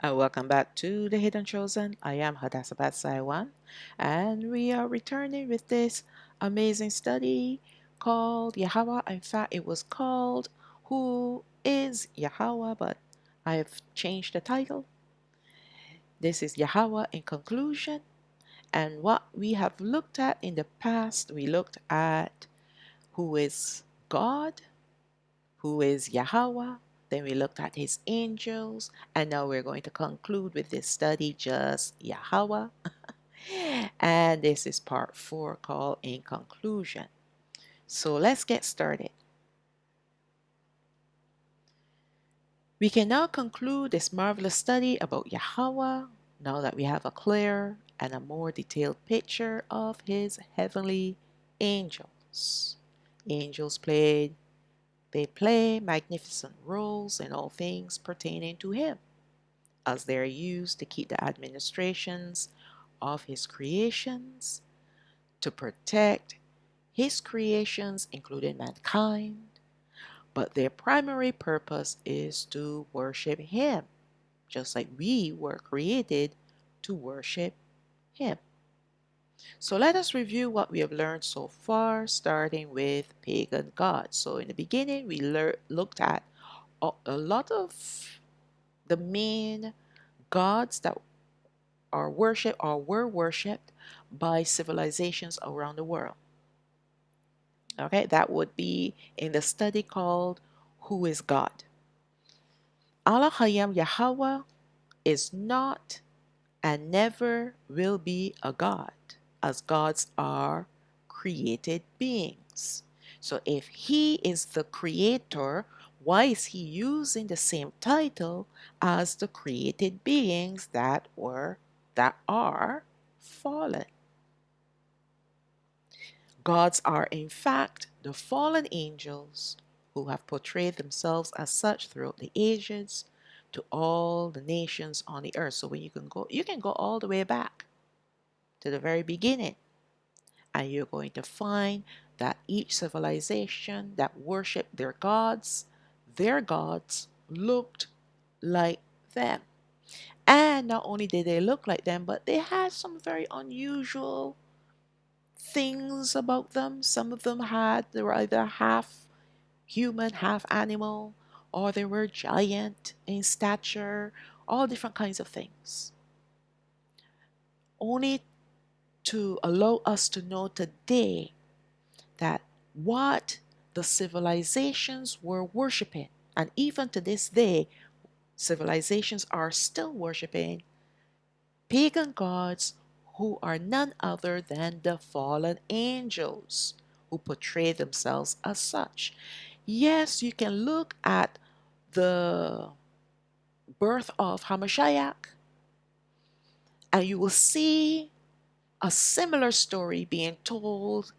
Welcome back to The Hidden Chosen. I am Hadasabat Saiwan, and we are returning with this amazing study called Yahawah. In fact, it was called Who is Yahawah, but I've changed the title. This is Yahawah in conclusion, and what we have looked at in the past, we looked at who is God, who is Yahawah. Then we looked at his angels, and now we're going to conclude with this study, just Yahawah. And this is part 4 called In Conclusion. So let's get started. We can now conclude this marvelous study about Yahawah now that we have a clear and a more detailed picture of his heavenly angels. Angels They play magnificent roles in all things pertaining to him, as they are used to keep the administrations of his creations, to protect his creations, including mankind, but their primary purpose is to worship him, just like we were created to worship him. So let us review what we have learned so far, starting with pagan gods. So in the beginning, we looked at a lot of the main gods that are worshipped or were worshipped by civilizations around the world. Okay, that would be in the study called Who is God? Alahayam Yahawah is not and never will be a God, as gods are created beings. So if he is the creator, why is he using the same title as the created beings that are fallen? Gods are in fact the fallen angels who have portrayed themselves as such throughout the ages to all the nations on the earth. So when you can go all the way back to the very beginning, and you're going to find that each civilization that worshiped their gods looked like them. And not only did they look like them, but they had some very unusual things about them. Some of them they were either half human, half animal, or they were giant in stature, all different kinds of things. Only to allow us to know today that what the civilizations were worshiping, and even to this day, civilizations are still worshiping pagan gods who are none other than the fallen angels who portray themselves as such. Yes, you can look at the birth of Hamashiach and you will see a similar story being told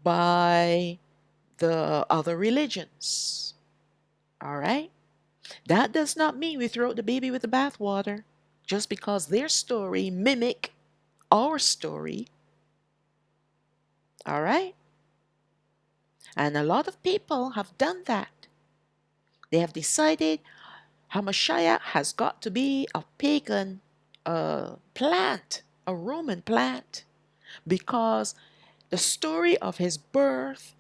by the other religions. All right? That does not mean we throw out the baby with the bathwater just because their story mimic our story. All right? And a lot of people have done that. They have decided Hamashiach has got to be a pagan plant, a Roman plant, because the story of his birth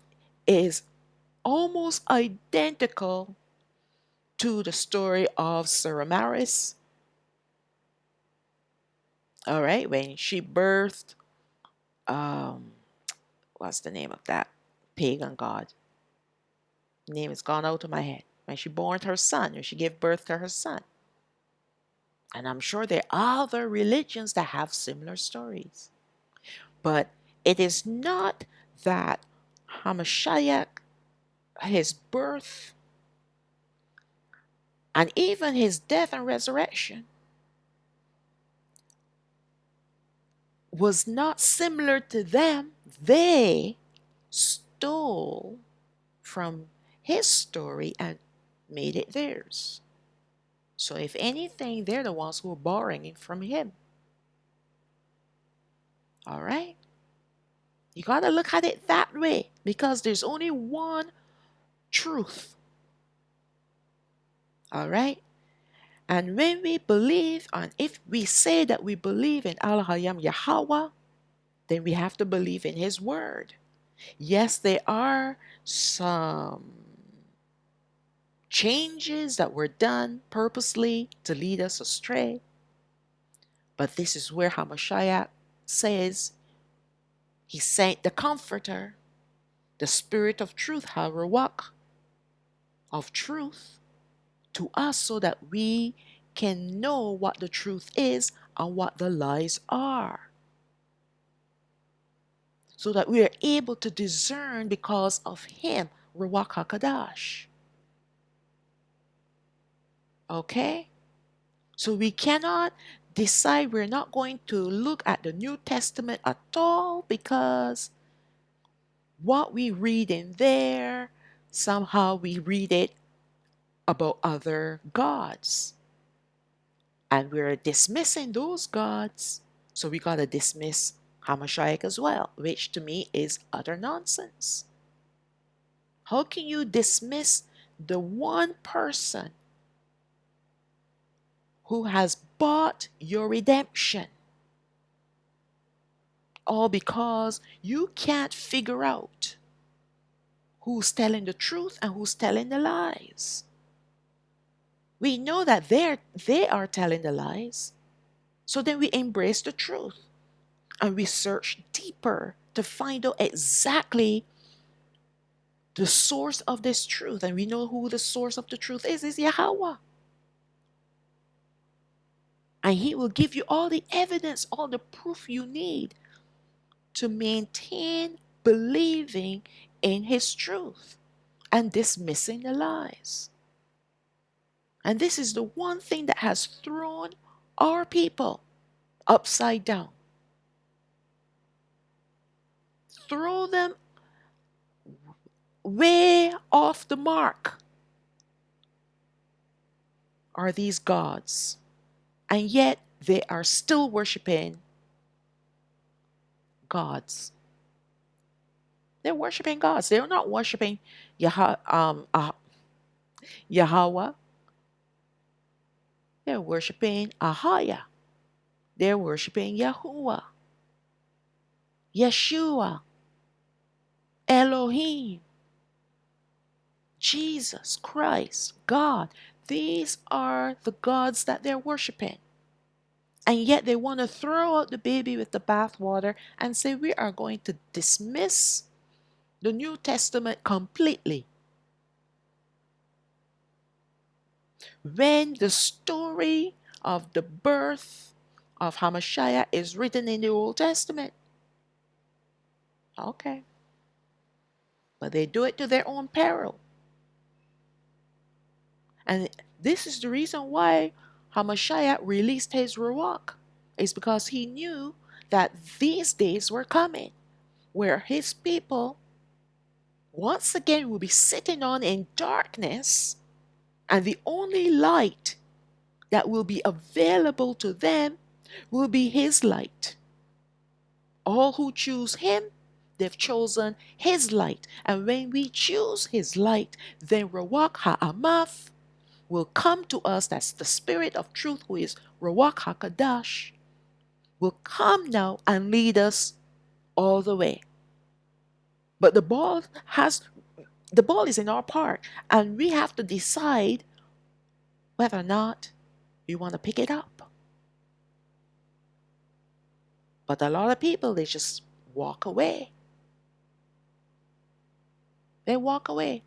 is almost identical to the story of Saramaris. All right, when she birthed, um, what's the name of that pagan god? Name is gone out of my head. When she born her son, when she gave birth to her son. And I'm sure there are other religions that have similar stories. But it is not that Hamashiach, his birth, and even his death and resurrection was not similar to them. They stole from his story and made it theirs. So if anything, they're the ones who are borrowing it from him. All right? You got to look at it that way because there's only one truth. All right? And when we believe, and if we say that we believe in Alahayam Yahawah, then we have to believe in His word. Yes, there are some changes that were done purposely to lead us astray. But this is where Hamashiach says He sent the Comforter, the Spirit of Truth, Harawak, of truth, to us so that we can know what the truth is and what the lies are. So that we are able to discern because of Him, Ruach HaKadosh. Okay? So we cannot decide, we're not going to look at the New Testament at all because what we read in there, somehow we read it about other gods. And we're dismissing those gods. So we got to dismiss Hamashiach as well, which to me is utter nonsense. How can you dismiss the one person who has bought your redemption? All because you can't figure out who's telling the truth and who's telling the lies. We know that they are telling the lies. So then we embrace the truth and we search deeper to find out exactly the source of this truth. And we know who the source of the truth is Yahawah. And He will give you all the evidence, all the proof you need to maintain believing in His truth and dismissing the lies. And this is the one thing that has thrown our people upside down. Throw them way off the mark are these gods. And yet they are still worshiping gods. They're worshiping gods. They're not worshiping Yahawah. They're worshiping Ahaya. They're worshiping Yahuwah, Yeshua, Elohim, Jesus Christ, God. These are the gods that they're worshiping. And yet they want to throw out the baby with the bathwater and say we are going to dismiss the New Testament completely. When the story of the birth of Hamashiach is written in the Old Testament. Okay. But they do it to their own peril. And this is the reason why Hamashiach released his Ruach. It's because he knew that these days were coming where his people once again will be sitting on in darkness, and the only light that will be available to them will be his light. All who choose him, they've chosen his light. And when we choose his light, then Ruach HaAmaf will come to us. That's the Spirit of truth, who is Ruach HaKadosh, will come now and lead us all the way. But the ball is in our part, and we have to decide whether or not we want to pick it up. But a lot of people, they just walk away. They walk away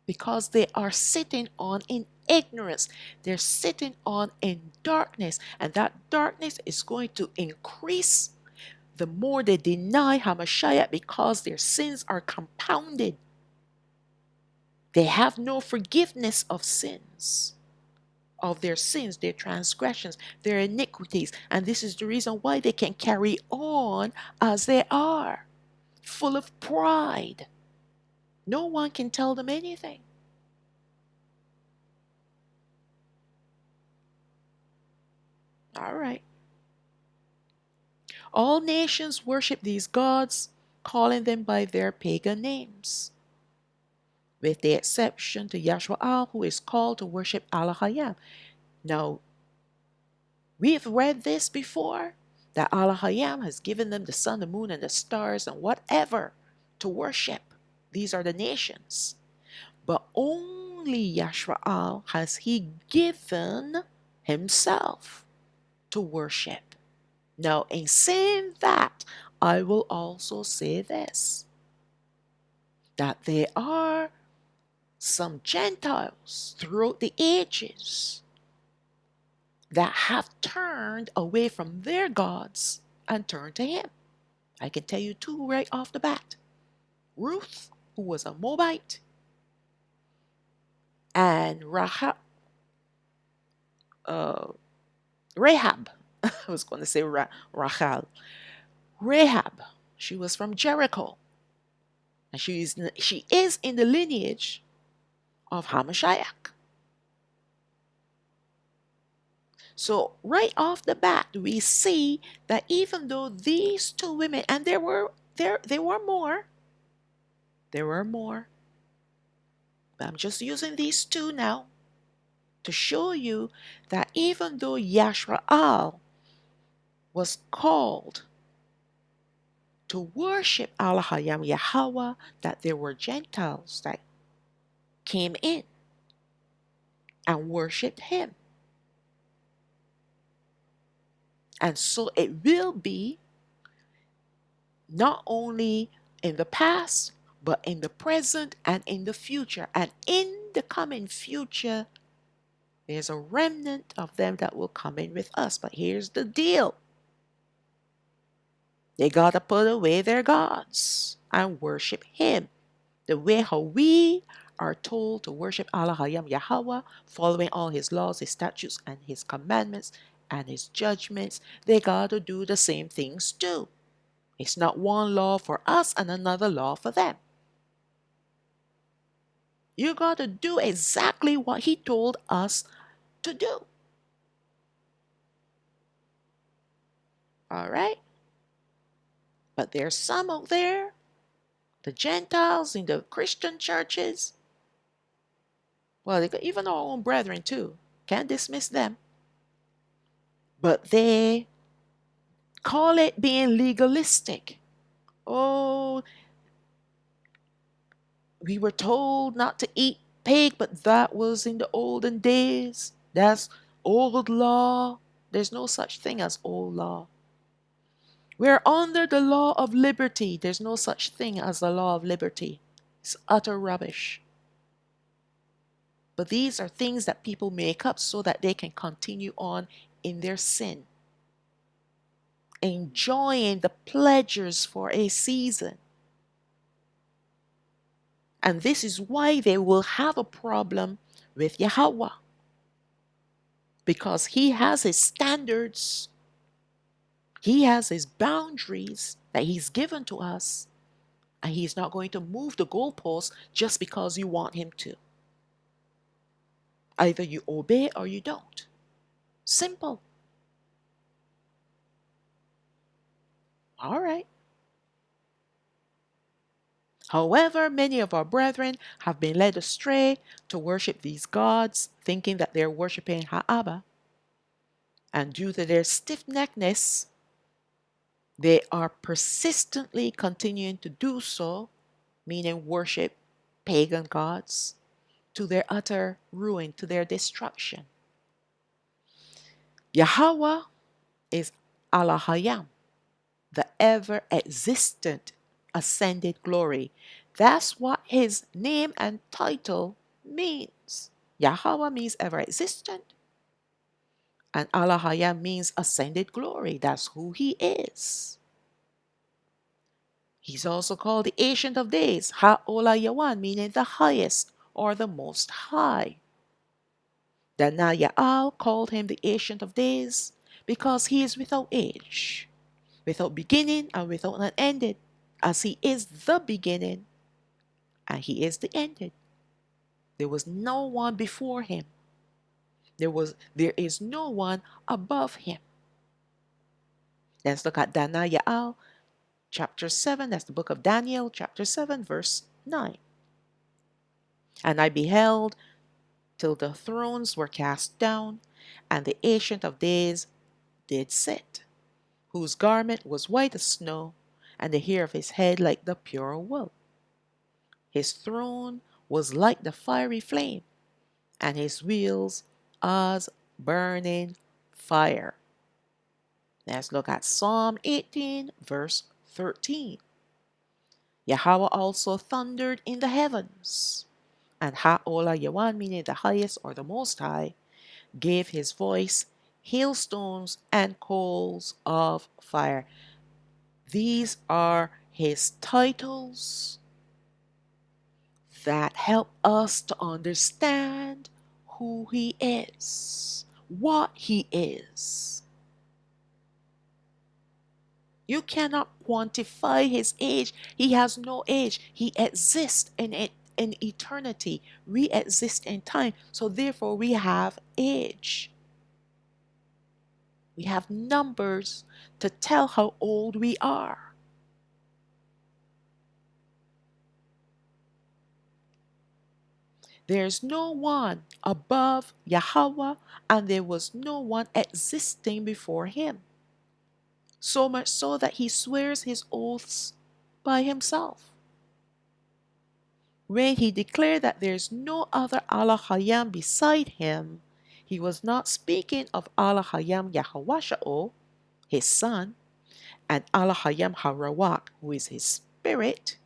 because they are sitting on in ignorance. They're sitting on in darkness, and that darkness is going to increase the more they deny Hamashiach because their sins are compounded. They have no forgiveness of sins, of their sins, their transgressions, their iniquities. And this is the reason why they can carry on as they are, full of pride. No one can tell them anything. All right. All nations worship these gods, calling them by their pagan names, with the exception to Yashwa'al, who is called to worship Alahayam. Now, we've read this before, that Alahayam has given them the sun, the moon, and the stars, and whatever to worship. These are the nations. But only Yashraal has he given himself to worship. Now, in saying that, I will also say this, that there are some Gentiles throughout the ages that have turned away from their gods and turned to him. I can tell you two right off the bat. Ruth, who was a Moabite, and Rahab. I was going to say Rachel. Rahab, she was from Jericho. And she is in the lineage of Hamashiach. So right off the bat, we see that even though these two women, and there were more, but I'm just using these two now to show you that even though Yashraal was called to worship Alahayam Yahawah, that there were Gentiles that came in and worshipped him. And so it will be not only in the past, but in the present and in the future. And in the coming future, there's a remnant of them that will come in with us. But here's the deal. They got to put away their gods and worship him the way how we are told to worship Alahayam Yahawah, following all his laws, his statutes, and his commandments, and his judgments. They got to do the same things too. It's not one law for us and another law for them. You got to do exactly what he told us to do. All right? But there's some out there, the Gentiles in the Christian churches, well, even our own brethren too, can't dismiss them. But they call it being legalistic. Oh, we were told not to eat pig, but that was in the olden days. That's old law. There's no such thing as old law. We're under the law of liberty. There's no such thing as the law of liberty. It's utter rubbish. But these are things that people make up so that they can continue on in their sin, enjoying the pleasures for a season. And this is why they will have a problem with Yahawah, because he has his standards, he has his boundaries that he's given to us, and he's not going to move the goalposts just because you want him to. Either you obey or you don't. Simple. All right. However, many of our brethren have been led astray to worship these gods, thinking that they're worshiping Ha'aba. And due to their stiff-neckedness, they are persistently continuing to do so, meaning worship pagan gods, to their utter ruin, to their destruction. Yahawah is Alahayam, the ever-existent ascended glory. That's what his name and title means. Yahawah means ever-existent, and Alahayam means ascended glory. That's who he is. He's also called the Ancient of Days, Ha'olayawan, meaning the highest or the most high. Danaya'al called him the Ancient of Days because he is without age, without beginning and without an ended, as he is the beginning and he is the ended. There was no one before him. There is no one above him. Let's look at Danaya'al, chapter 7. That's the book of Daniel, chapter 7, verse 9. And I beheld till the thrones were cast down, And the Ancient of Days did sit, whose garment was white as snow, and the hair of his head like the pure wool. His throne was like the fiery flame, and his wheels as burning fire. Let's look at Psalm 18, verse 13. Yahweh also thundered in the heavens, and Alahayam, meaning the highest or the most high, gave his voice, hailstones and coals of fire. These are his titles that help us to understand who he is, what he is. You cannot quantify his age. He has no age. He exists in eternity. We exist in time. So therefore we have age. We have numbers to tell how old we are. There's no one above Yahweh, and there was no one existing before him. So much so that he swears his oaths by himself. When he declared that there's no other Alahayam beside him, he was not speaking of Alahayam Yahawah, his son, and Alahayam Yahawah, who is his spirit,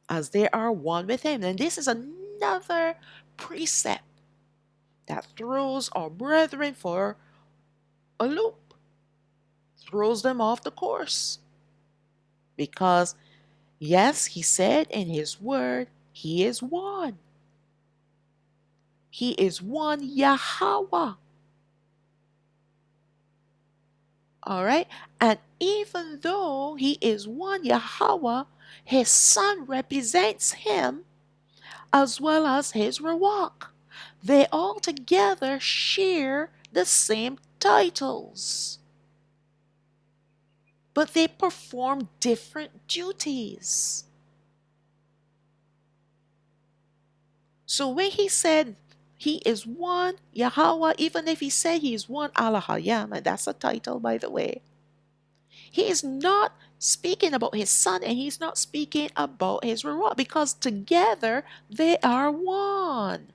as they are one with him. And this is another precept that throws our brethren for a loop, throws them off the course. Because, yes, he said in his word, he is one. He is one Yahweh. All right. And even though he is one Yahweh, his son represents him as well as his Ruach. They all together share the same titles, but they perform different duties. So when he said he is one Yahweh, even if he said he is one Alahayam, and that's a title, by the way, he is not speaking about his son and he's not speaking about his Ruach, because together they are one.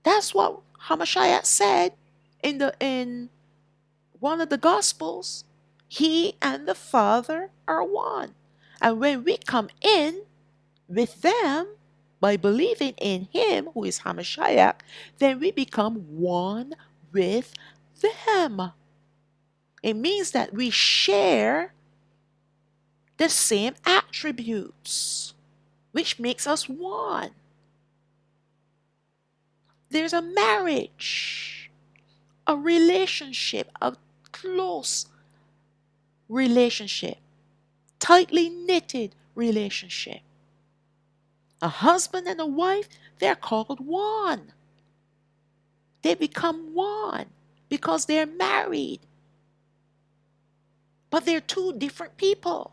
That's what Hamashiach said in one of the Gospels. He and the Father are one. And when we come in with them by believing in him, who is Hamashiach, then we become one with them. It means that we share the same attributes, which makes us one. There's a marriage, a relationship, a close relationship, tightly knitted relationship. A husband and a wife, they're called one. They become one because they're married. But they're two different people.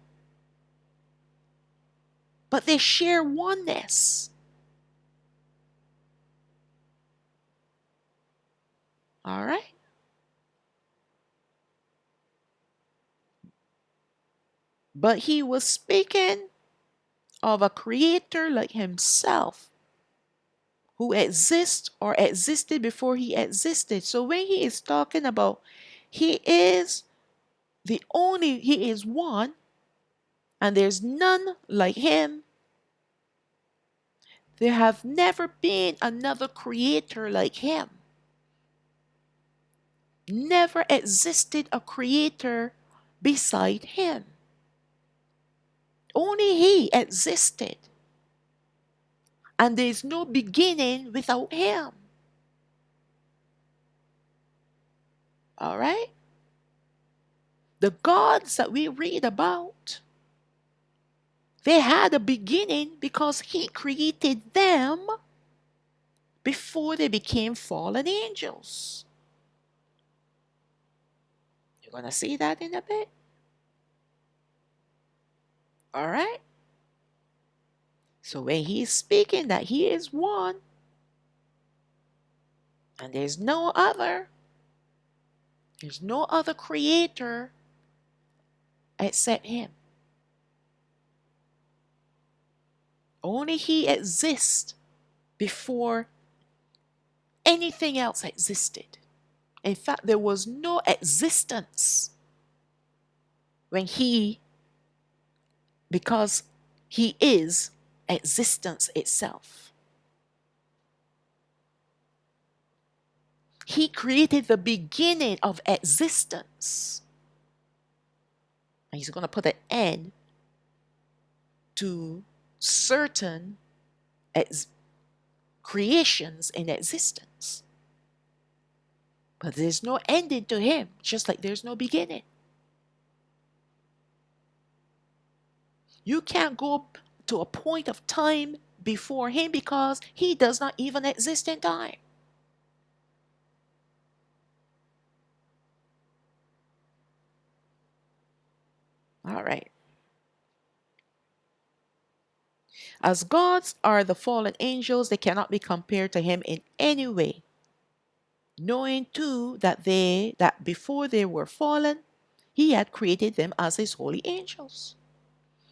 But they share oneness. All right? But he was speaking of a creator like himself, who exists or existed before he existed. So when he is talking about he is he is one, and there's none like him, there have never been another creator like him. Never existed a creator beside him. Only he existed. And there's no beginning without him. All right? The gods that we read about, they had a beginning because he created them before they became fallen angels. You're going to see that in a bit. All right? So when he's speaking that he is one, And there's no other creator except him. Only he exists before anything else existed. In fact, there was no existence when because he is existence itself. He created the beginning of existence. And he's going to put an end to certain creations in existence. But there's no ending to him, just like there's no beginning. You can't go to a point of time before him because he does not even exist in time. All right. As gods are the fallen angels, they cannot be compared to him in any way. Knowing too that before they were fallen, he had created them as his holy angels.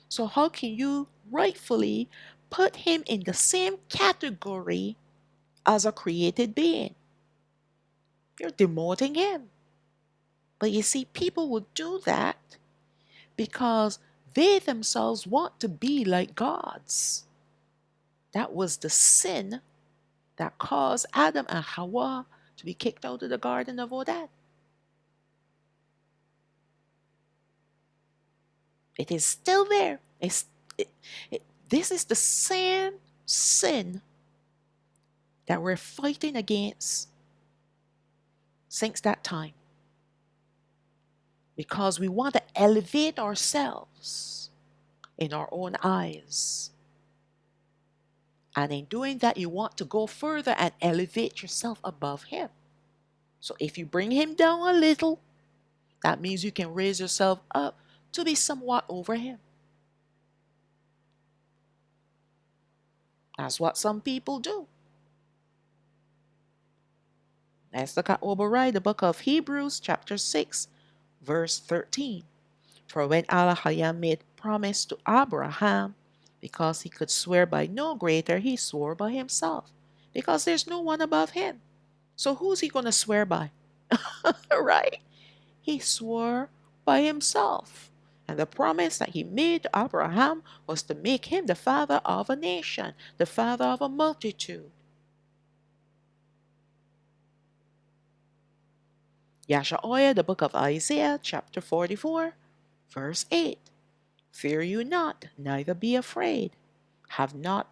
So how can you rightfully put him in the same category as a created being? You're demoting him. But you see, people will do that because they themselves want to be like gods. That was the sin that caused Adam and Hawa to be kicked out of the Garden of Eden. It is still there. This is the same sin that we're fighting against since that time. Because we want to elevate ourselves in our own eyes. And in doing that, you want to go further and elevate yourself above him. So if you bring him down a little, that means you can raise yourself up to be somewhat over him. That's what some people do. Let's look at override the book of Hebrews chapter 6 verse 13. For when Alahayam made promise to Abraham, because he could swear by no greater, he swore by himself, because there's no one above him. So who's he going to swear by? Right? He swore by himself. And the promise that he made to Abraham was to make him the father of a nation, the father of a multitude. Yahawah, the book of Isaiah, chapter 44, verse 8. Fear you not, neither be afraid. Have not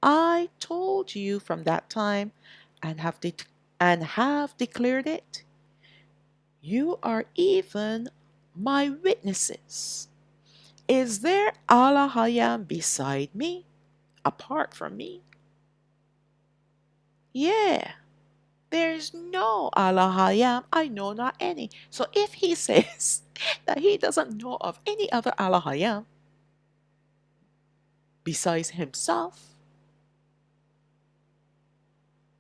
I told you from that time and have declared it? You are even my witnesses. Is there Alahayam beside me, apart from me? Yeah, there is no Alahayam, I know not any. So if he says that he doesn't know of any other Alahayam besides himself,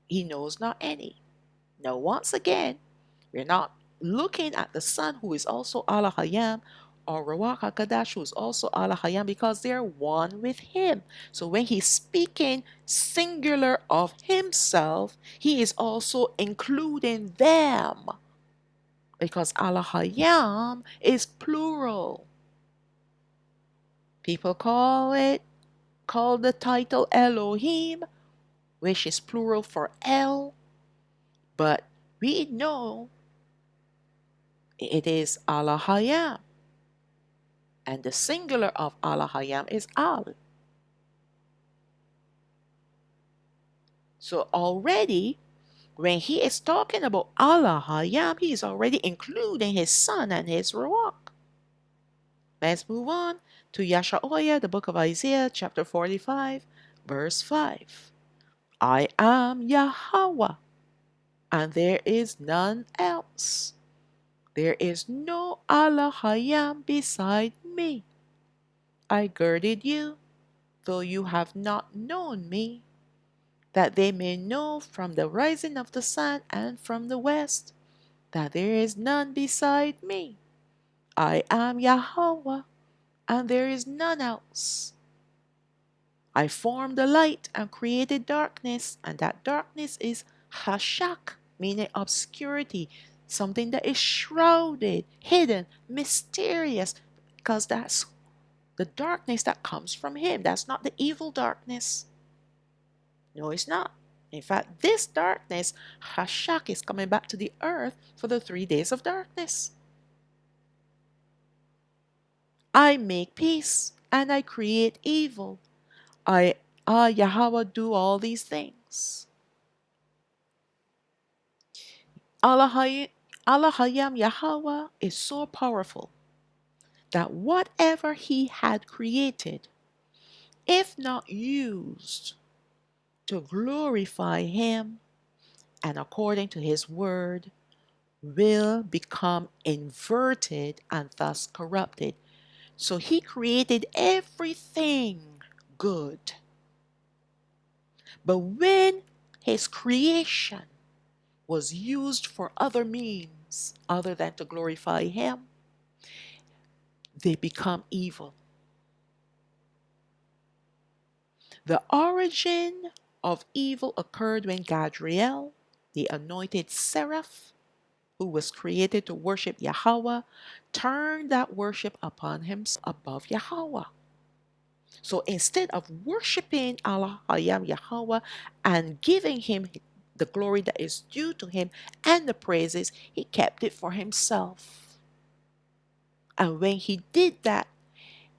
he knows not any. Now, once again, we're not looking at the Son, who is also Alahayam, or Ruach HaKadosh, who is also Alahayam, because they're one with him. So when he's speaking singular of himself, he is also including them, because Alahayam is plural. People call the title Elohim, which is plural for El, but we know it is Alahayam. And the singular of Alahayam is Al. So already, when he is talking about Alahayam, he is already including his Son and his Ruach. Let's move on to Yahawah, the book of Isaiah, chapter 45, verse 5. I am Yahawah, and there is none else. There is no Alahayam beside me. I girded you, though you have not known me, that they may know from the rising of the sun and from the west that there is none beside me. I am Yahawah, and there is none else. I formed the light and created darkness, and that darkness is hashak, meaning obscurity, something that is shrouded, hidden, mysterious, because that's the darkness that comes from him. That's not the evil darkness. No, it's not. In fact, this darkness, hashak, is coming back to the earth for the 3 days of darkness. I make peace and I create evil. I, Yahweh, do all these things. Alahayam Yahawah is so powerful that whatever he had created, if not used to glorify him and according to his word, will become inverted and thus corrupted. So he created everything good. But when his creation was used for other means other than to glorify him, they become evil. The origin of evil occurred when Gadriel, the anointed seraph, who was created to worship Yahweh, turned that worship upon himself above Yahweh. So instead of worshiping Alahayam Yahawah and giving him the glory that is due to him and the praises, he kept it for himself. And when he did that,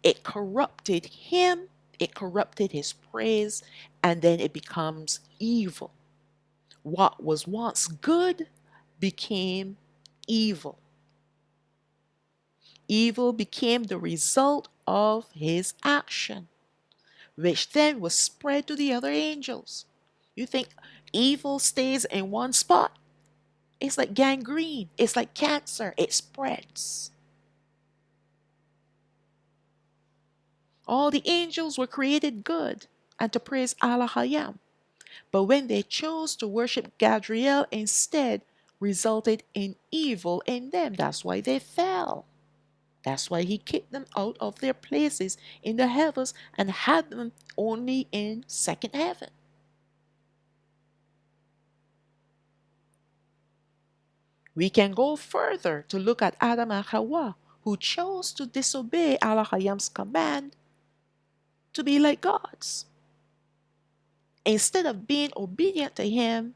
it corrupted him, it corrupted his praise, and then it becomes evil. What was once good became evil. Evil became the result of his action, which then was spread to the other angels. You think evil stays in one spot? It's like gangrene, it's like cancer, it spreads. All the angels were created good and to praise Alahayam. But when they chose to worship Gadriel instead, resulted in evil in them. That's why they fell. That's why he kicked them out of their places in the heavens and had them only in second heaven. We can go further to look at Adam and Hawa, who chose to disobey Alahayam's command to be like gods. Instead of being obedient to him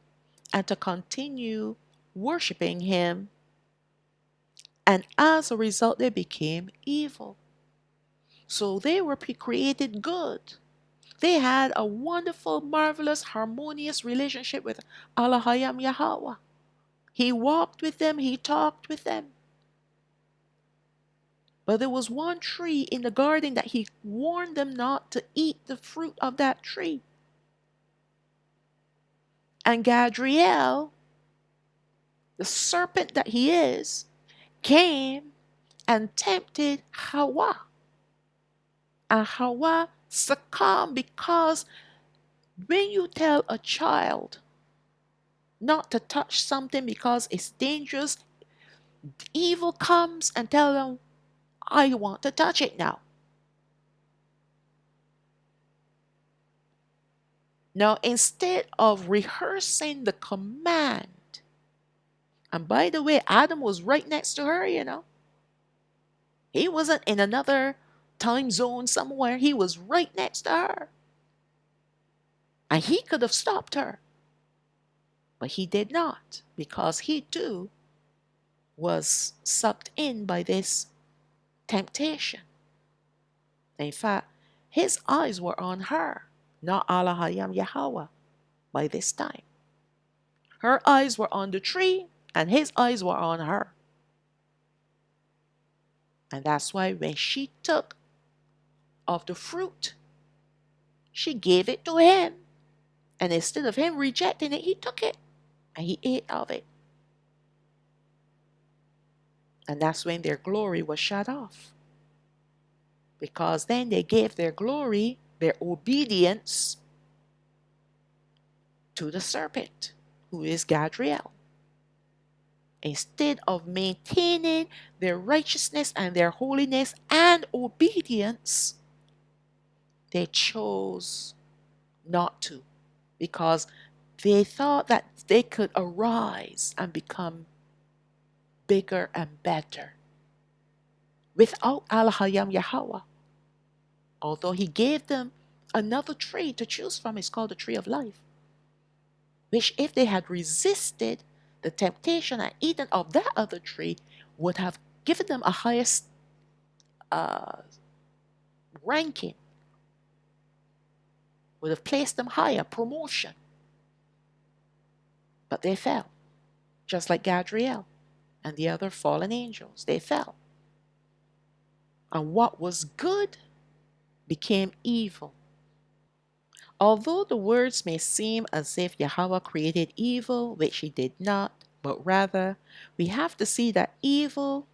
and to continue worshiping him, and as a result, they became evil. So they were created good. They had a wonderful, marvelous, harmonious relationship with Alahayam Yahawah. He walked with them, he talked with them. But there was one tree in the garden that he warned them not to eat the fruit of that tree. And Gadriel, the serpent that he is, came and tempted Hawa. And Hawa succumbed because when you tell a child not to touch something because it's dangerous, evil comes and tell them, I want to touch it now. Now, instead of rehearsing the command, and by the way, Adam was right next to her, He wasn't in another time zone somewhere. He was right next to her. And he could have stopped her. But he did not, because he too was sucked in by this temptation. In fact, his eyes were on her, not Alahayam Yahawah by this time. Her eyes were on the tree, and his eyes were on her. And that's why when she took of the fruit, she gave it to him. And instead of him rejecting it, he took it and he ate of it. And that's when their glory was shut off. Because then they gave their glory, their obedience, to the serpent, who is Gadriel. Instead of maintaining their righteousness and their holiness and obedience, they chose not to, because they thought that they could arise and become bigger and better without Alahayam Yahawah. Although he gave them another tree to choose from, it's called the tree of life, which if they had resisted the temptation and eaten of that other tree, would have given them a highest ranking, would have placed them higher, promotion. But they fell, just like Gadriel and the other fallen angels. They fell. And what was good became evil. Although the words may seem as if Yahweh created evil, which he did not, but rather we have to see that evil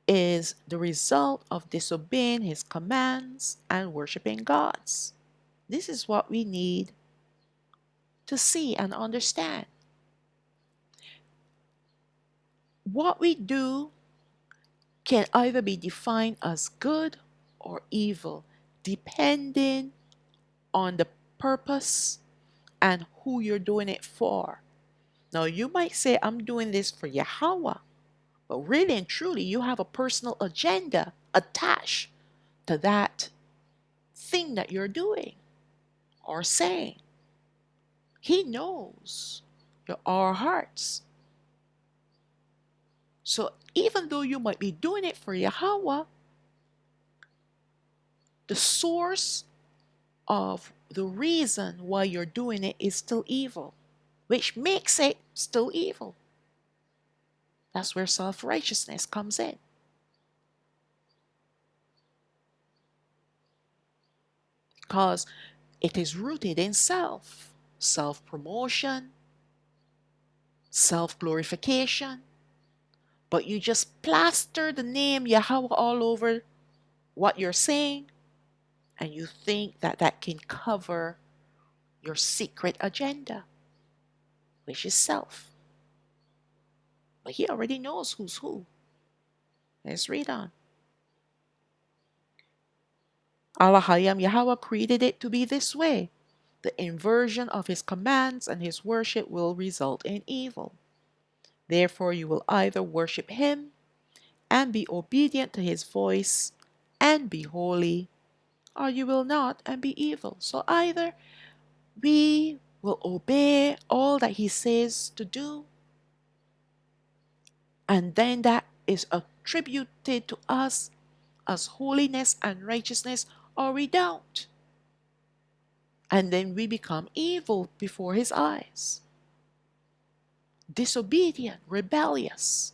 is the result of disobeying his commands and worshiping gods. This is what we need to see and understand. What we do can either be defined as good or evil, depending on the purpose and who you're doing it for. Now, you might say, I'm doing this for Yahweh, but really and truly, you have a personal agenda attached to that thing that you're doing or saying. He knows our hearts. So even though you might be doing it for Yahweh, the source of the reason why you're doing it is still evil, which makes it still evil. That's where self-righteousness comes in. Because it is rooted in self-promotion, self-glorification. But you just plaster the name Yahweh all over what you're saying, and you think that that can cover your secret agenda, which is self. But he already knows who's who. Let's read on. Alahayam Yahawah created it to be this way. The inversion of his commands and his worship will result in evil. Therefore you will either worship him and be obedient to his voice and be holy, or you will not and be evil. So either we will obey all that he says to do, and then that is attributed to us as holiness and righteousness, or we don't. And then we become evil before his eyes. Disobedient, rebellious.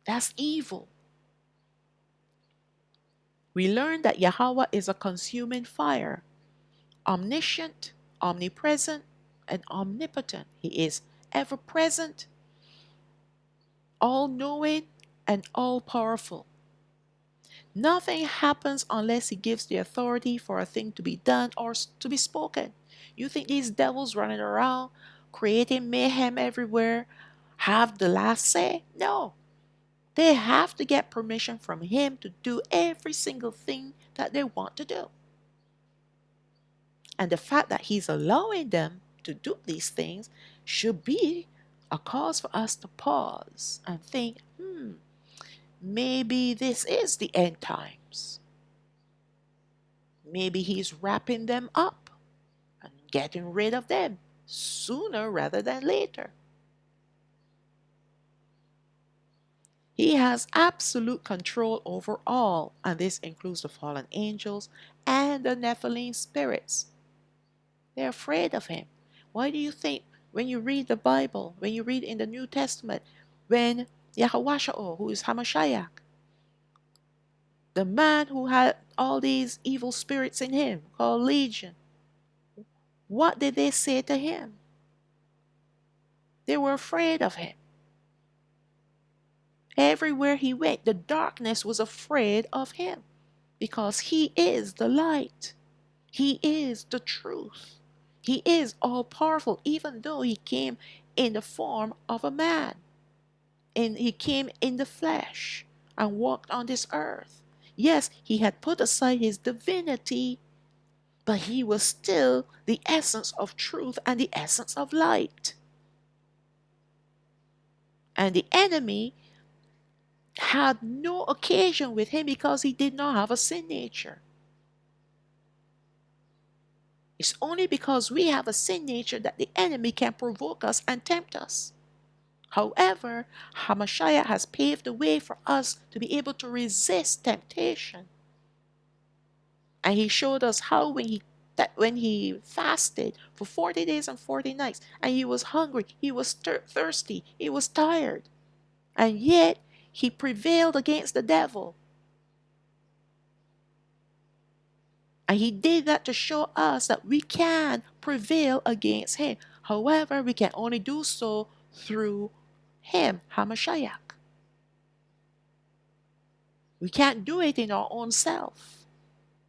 That's evil. We learn that Yahweh is a consuming fire, omniscient, omnipresent, and omnipotent. He is ever present, all-knowing, and all-powerful. Nothing happens unless he gives the authority for a thing to be done or to be spoken. You think these devils running around, creating mayhem everywhere, have the last say? No. They have to get permission from him to do every single thing that they want to do. And the fact that he's allowing them to do these things should be a cause for us to pause and think, maybe this is the end times. Maybe he's wrapping them up and getting rid of them sooner rather than later. He has absolute control over all, and this includes the fallen angels and the Nephilim spirits. They're afraid of him. Why do you think when you read the Bible, when you read in the New Testament, when Yahawasha'o, who is Hamashiach, the man who had all these evil spirits in him, called Legion, what did they say to him? They were afraid of him. Everywhere he went, the darkness was afraid of him because he is the light. He is the truth. He is all powerful, even though he came in the form of a man. And he came in the flesh and walked on this earth. Yes, he had put aside his divinity, but he was still the essence of truth and the essence of light. And the enemy had no occasion with him because he did not have a sin nature. It's only because we have a sin nature that the enemy can provoke us and tempt us. However, Hamashiach has paved the way for us to be able to resist temptation. And he showed us how when he fasted for 40 days and 40 nights, and he was hungry, he was thirsty, he was tired, and yet he prevailed against the devil. And he did that to show us that we can prevail against him. However, we can only do so through him, Hamashiach. We can't do it in our own self,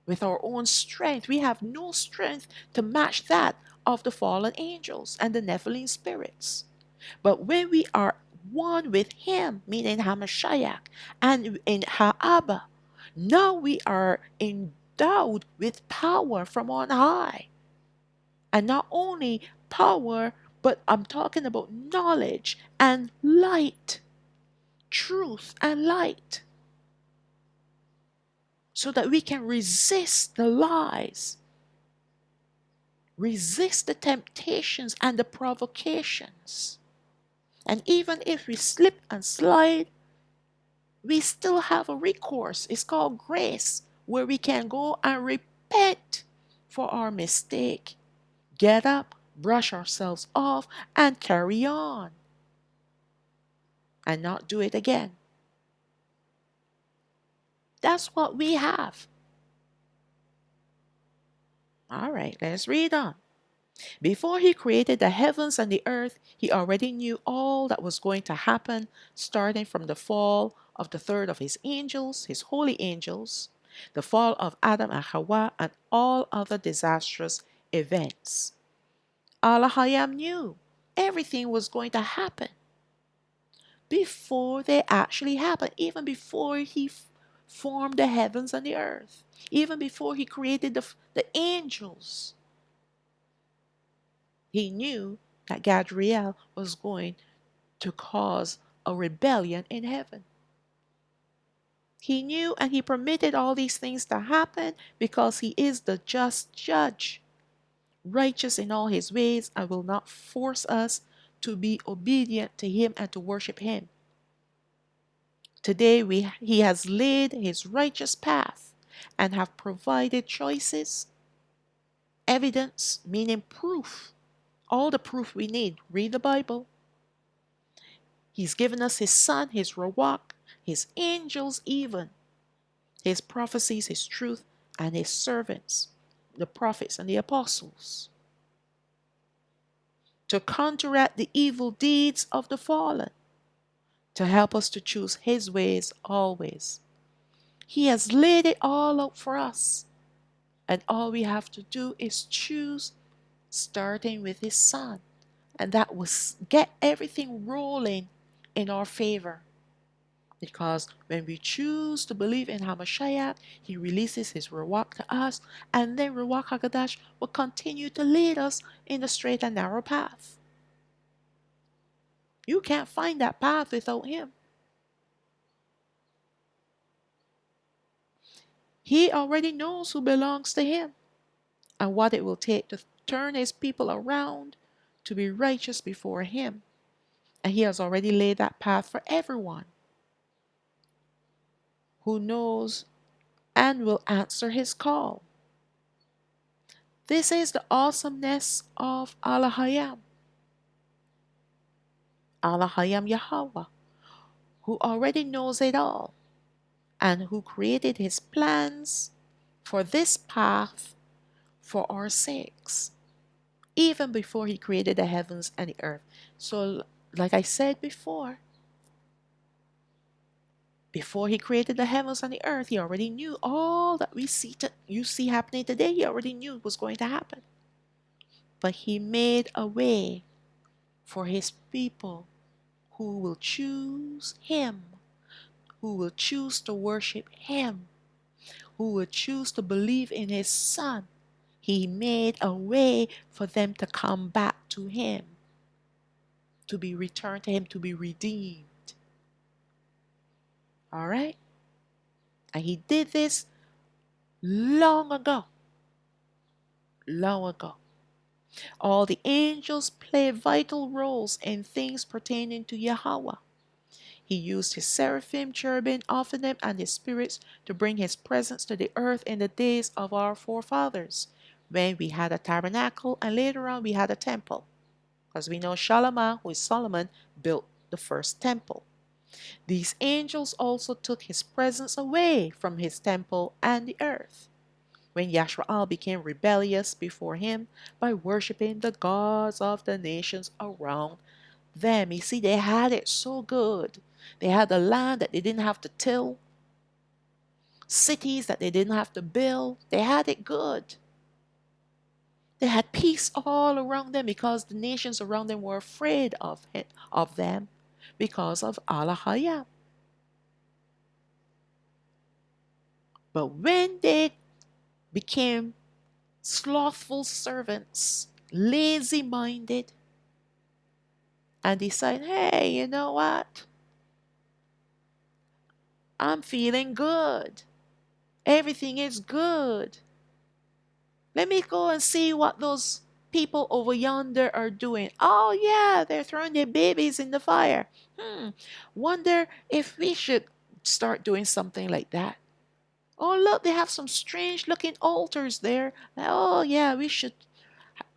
with our own strength. We have no strength to match that of the fallen angels and the Nephilim spirits. But when we are one with him, meaning Hamashiach, and in Ha'aba, now we are endowed with power from on high. And not only power, but I'm talking about knowledge and light, truth and light, so that we can resist the lies, resist the temptations and the provocations. And even if we slip and slide, we still have a recourse. It's called grace, where we can go and repent for our mistake, get up, brush ourselves off, and carry on, and not do it again. That's what we have. All right, let's read on. Before he created the heavens and the earth, he already knew all that was going to happen, starting from the fall of the third of his angels, his holy angels, the fall of Adam and Hawa, and all other disastrous events. Alahayam knew everything was going to happen before they actually happened, even before he formed the heavens and the earth, even before he created the angels. He knew that Gadriel was going to cause a rebellion in heaven. He knew, and he permitted all these things to happen because he is the just judge, righteous in all his ways, and will not force us to be obedient to him and to worship him. Today he has laid his righteous path and have provided choices, evidence, meaning proof, all the proof we need. Read the Bible. He's given us his son, his Rawak, his angels even, his prophecies, his truth, and his servants, the prophets and the apostles, to counteract the evil deeds of the fallen, to help us to choose his ways always. He has laid it all out for us, and all we have to do is choose, starting with his son, and that will get everything rolling in our favor. Because when we choose to believe in Hamashiach, he releases his Ruach to us, and then Ruach HaKodesh will continue to lead us in the straight and narrow path. You can't find that path without him. He already knows who belongs to him and what it will take to turn his people around to be righteous before him. And he has already laid that path for everyone who knows and will answer his call. This is the awesomeness of Alahayam. Alahayam Yahawah, who already knows it all and who created his plans for this path for our sakes, even before he created the heavens and the earth. So, like I said before, Before he created the heavens and the earth, he already knew all that you see happening today. He already knew was going to happen. But he made a way for his people who will choose him, who will choose to worship him, who will choose to believe in his son. He made a way for them to come back to him, to be returned to him, to be redeemed. All right? And he did this long ago. Long ago. All the angels play vital roles in things pertaining to Yahawah. He used his seraphim, cherubim, Ophanim, and his spirits to bring his presence to the earth in the days of our forefathers, when we had a tabernacle and later on we had a temple. Because we know Shalawam, who is Solomon, built the first temple. These angels also took his presence away from his temple and the earth, when Yashraal became rebellious before him by worshiping the gods of the nations around them. You see, they had it so good. They had the land that they didn't have to till, cities that they didn't have to build. They had it good. They had peace all around them because the nations around them were afraid of them because of Alahayam. But when they became slothful servants, lazy-minded, and decide, hey, you know what? I'm feeling good. Everything is good. Let me go and see what those people over yonder are doing. Oh, yeah, they're throwing their babies in the fire. Wonder if we should start doing something like that. Oh, look, they have some strange looking altars there. Oh, yeah, we should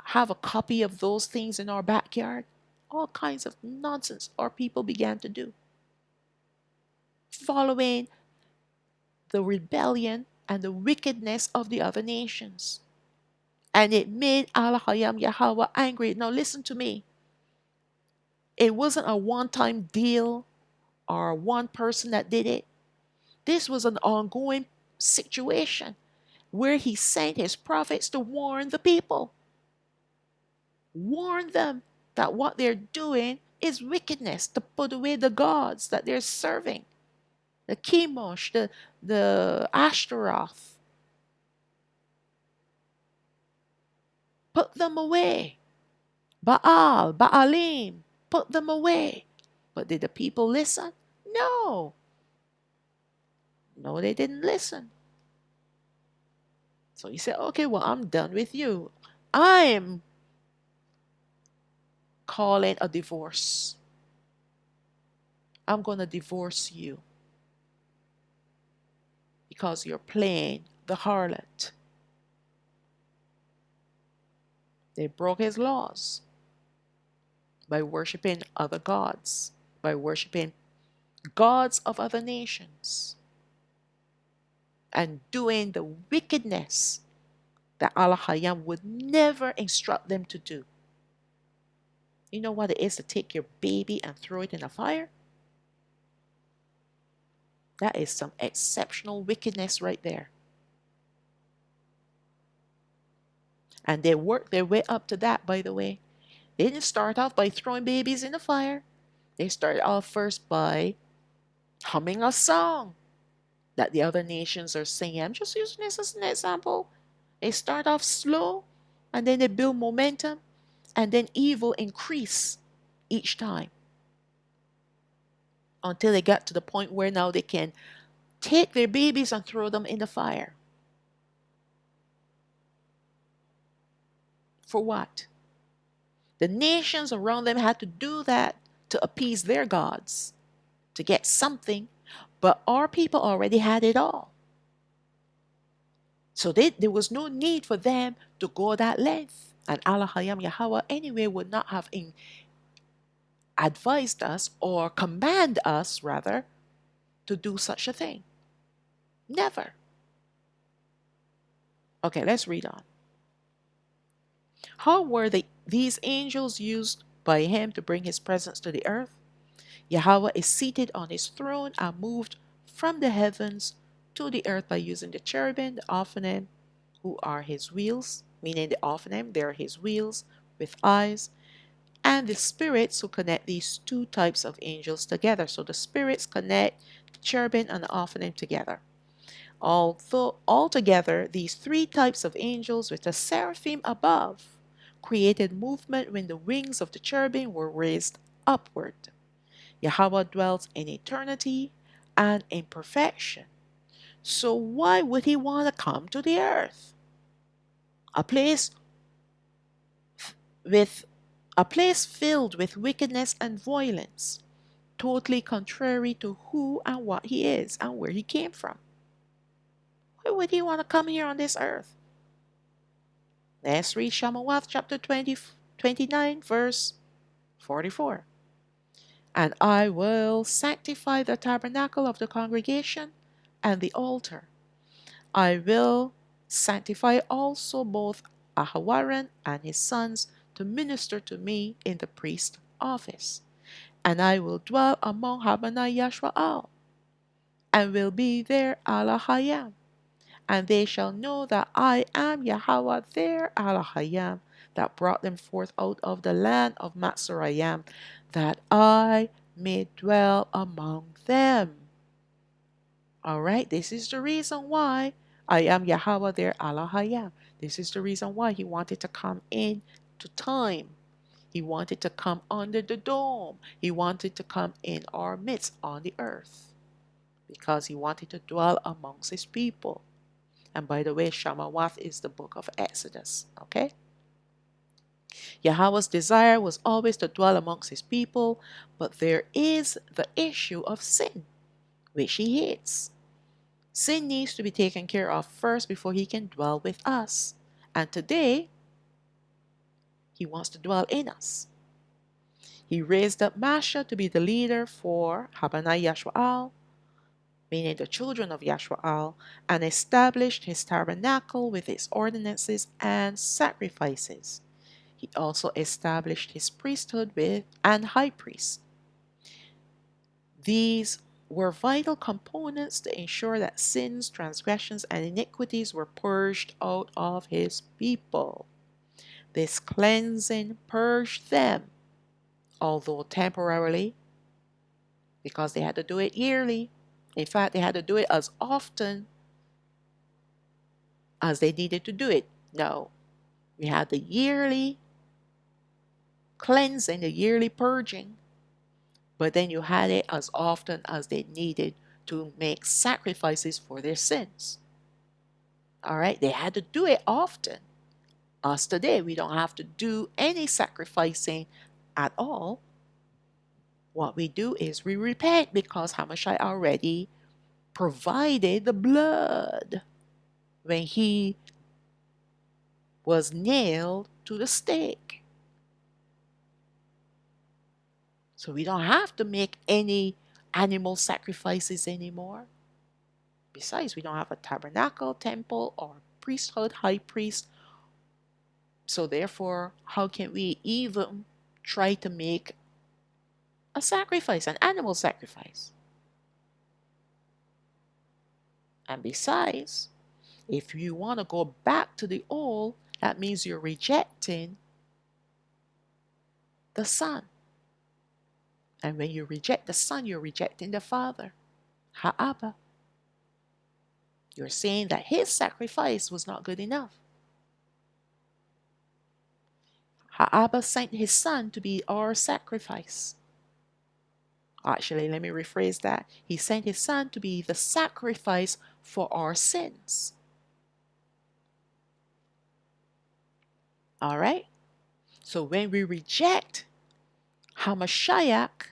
have a copy of those things in our backyard. All kinds of nonsense our people began to do, following the rebellion and the wickedness of the other nations. And it made Alahayam Yahawah angry. Now listen to me. It wasn't a one-time deal or one person that did it. This was an ongoing situation where he sent his prophets to warn the people. Warn them that what they're doing is wickedness, to put away the gods that they're serving. The Chemosh, the Ashtaroth. Put them away. Baal, Baalim, put them away. But did the people listen? No. No, they didn't listen. So he said, okay, well, I'm done with you. I'm calling a divorce. I'm going to divorce you because you're playing the harlot. They broke his laws by worshiping other gods, by worshiping gods of other nations, and doing the wickedness that Alahayam would never instruct them to do. You know what it is to take your baby and throw it in a fire? That is some exceptional wickedness right there. And they worked their way up to that, by the way. They didn't start off by throwing babies in the fire. They started off first by humming a song that the other nations are singing. I'm just using this as an example. They start off slow, and then they build momentum, and then evil increase each time until they got to the point where now they can take their babies and throw them in the fire. For what? The nations around them had to do that to appease their gods, to get something, but our people already had it all. So there was no need for them to go that length. And Alahayam Yahawah anyway would not have advised us or command us, rather, to do such a thing. Never. Okay, let's read on. How were these angels used by him to bring his presence to the earth? Yahawah is seated on his throne and moved from the heavens to the earth by using the cherubim, the Ophanim, who are his wheels, meaning the Ophanim, they're his wheels with eyes, and the spirits who connect these two types of angels together. So the spirits connect the cherubim and the Ophanim together. Although altogether, these three types of angels with the seraphim above created movement when the wings of the cherubim were raised upward. Yahweh dwells in eternity and in perfection. So why would he want to come to the earth? A place with a place filled with wickedness and violence, totally contrary to who and what he is and where he came from. Why would he want to come here on this earth? Let's read Shalawam chapter 29, verse 44. And I will sanctify the tabernacle of the congregation and the altar. I will sanctify also both Aharon and his sons to minister to me in the priest office. And I will dwell among Habana Yashwa'al, and will be their Alahayam. And they shall know that I am Yahawah their Alahayam, that brought them forth out of the land of Matzorayam, that I may dwell among them. All right, this is the reason why I am Yahawah their Alahayam. This is the reason why he wanted to come in to time. He wanted to come under the dome. He wanted to come in our midst on the earth because he wanted to dwell amongst his people. And by the way, Shalawam is the book of Exodus. Okay? Yahweh's desire was always to dwell amongst his people, but there is the issue of sin, which he hates. Sin needs to be taken care of first before he can dwell with us. And today, he wants to dwell in us. He raised up Masha to be the leader for Habanai Yashwa'al, meaning the children of Yashwa'al, and established his tabernacle with its ordinances and sacrifices. He also established his priesthood with and high priest. These were vital components to ensure that sins, transgressions, and iniquities were purged out of his people. This cleansing purged them, although temporarily, because they had to do it yearly. In fact, they had to do it as often as they needed to do it. No, we had the yearly cleansing, the yearly purging, but then you had it as often as they needed to make sacrifices for their sins. All right, they had to do it often. Us today, we don't have to do any sacrificing at all. What we do is we repent because Hamashai already provided the blood when he was nailed to the stake. So we don't have to make any animal sacrifices anymore. Besides, we don't have a tabernacle, temple, or priesthood, high priest. So therefore, how can we even try to make a sacrifice, an animal sacrifice? And besides, if you want to go back to the old, that means you're rejecting the Son. And when you reject the Son, you're rejecting the Father, Ha'abba. You're saying that his sacrifice was not good enough. Ha'abba sent his Son to be our sacrifice. Actually, let me rephrase that. He sent his Son to be the sacrifice for our sins. All right? So when we reject Hamashiach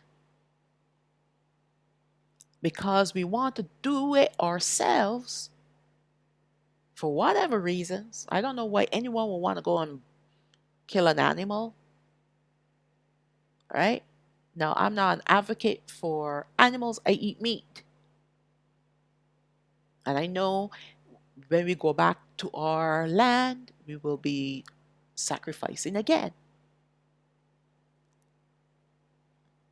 because we want to do it ourselves, for whatever reasons, I don't know why anyone would want to go and kill an animal, right? Now, I'm not an advocate for animals. I eat meat. And I know when we go back to our land, we will be sacrificing again.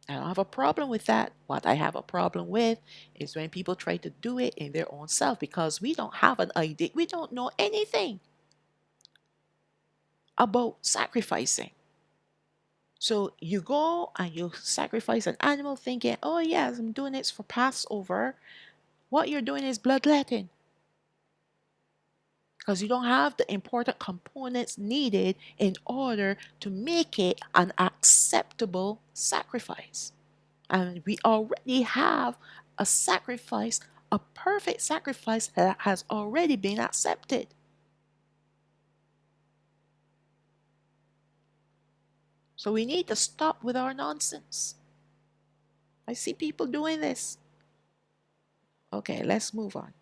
I don't have a problem with that. What I have a problem with is when people try to do it in their own self, because we don't have an idea. We don't know anything about sacrificing. So you go and you sacrifice an animal thinking, oh, yes, I'm doing it for Passover. What you're doing is bloodletting, because you don't have the important components needed in order to make it an acceptable sacrifice. And we already have a sacrifice, a perfect sacrifice that has already been accepted. So we need to stop with our nonsense. I see people doing this. Okay, let's move on.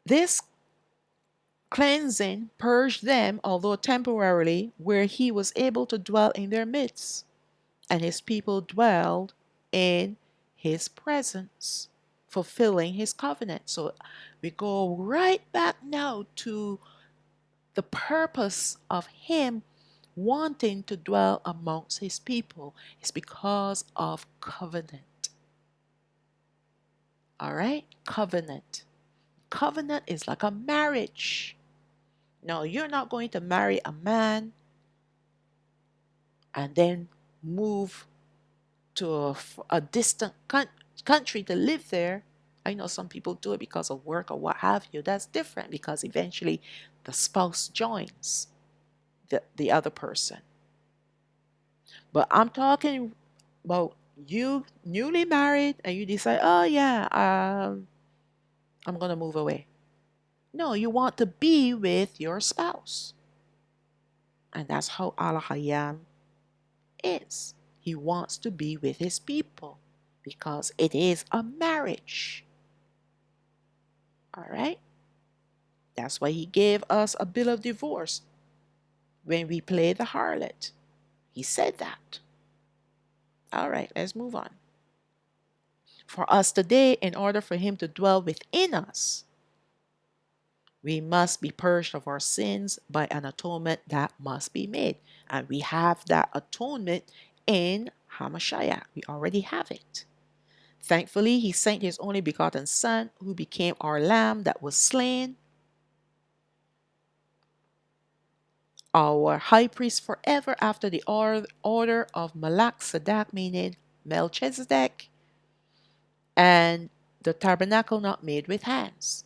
This cleansing purged them, although temporarily, where he was able to dwell in their midst, and his people dwelled in his presence, fulfilling his covenant. So we go right back now to the purpose of him wanting to dwell amongst his people is because of covenant. All right? Covenant. Covenant is like a marriage. No, you're not going to marry a man and then move to a distant country to live there. I know some people do it because of work or what have you. That's different, because eventually the spouse joins the other person. But I'm talking about you newly married and you decide, oh yeah, I'm going to move away. No, you want to be with your spouse. And that's how Alahayam is. He wants to be with his people because it is a marriage. All right? That's why he gave us a bill of divorce when we play the harlot. He said that. All right, let's move on. For us today, in order for him to dwell within us, we must be purged of our sins by an atonement that must be made. And we have that atonement in Hamashiach. We already have it. Thankfully, he sent his only begotten Son, who became our lamb that was slain, our high priest forever after the order of Melchizedek, meaning Melchizedek, and the tabernacle not made with hands.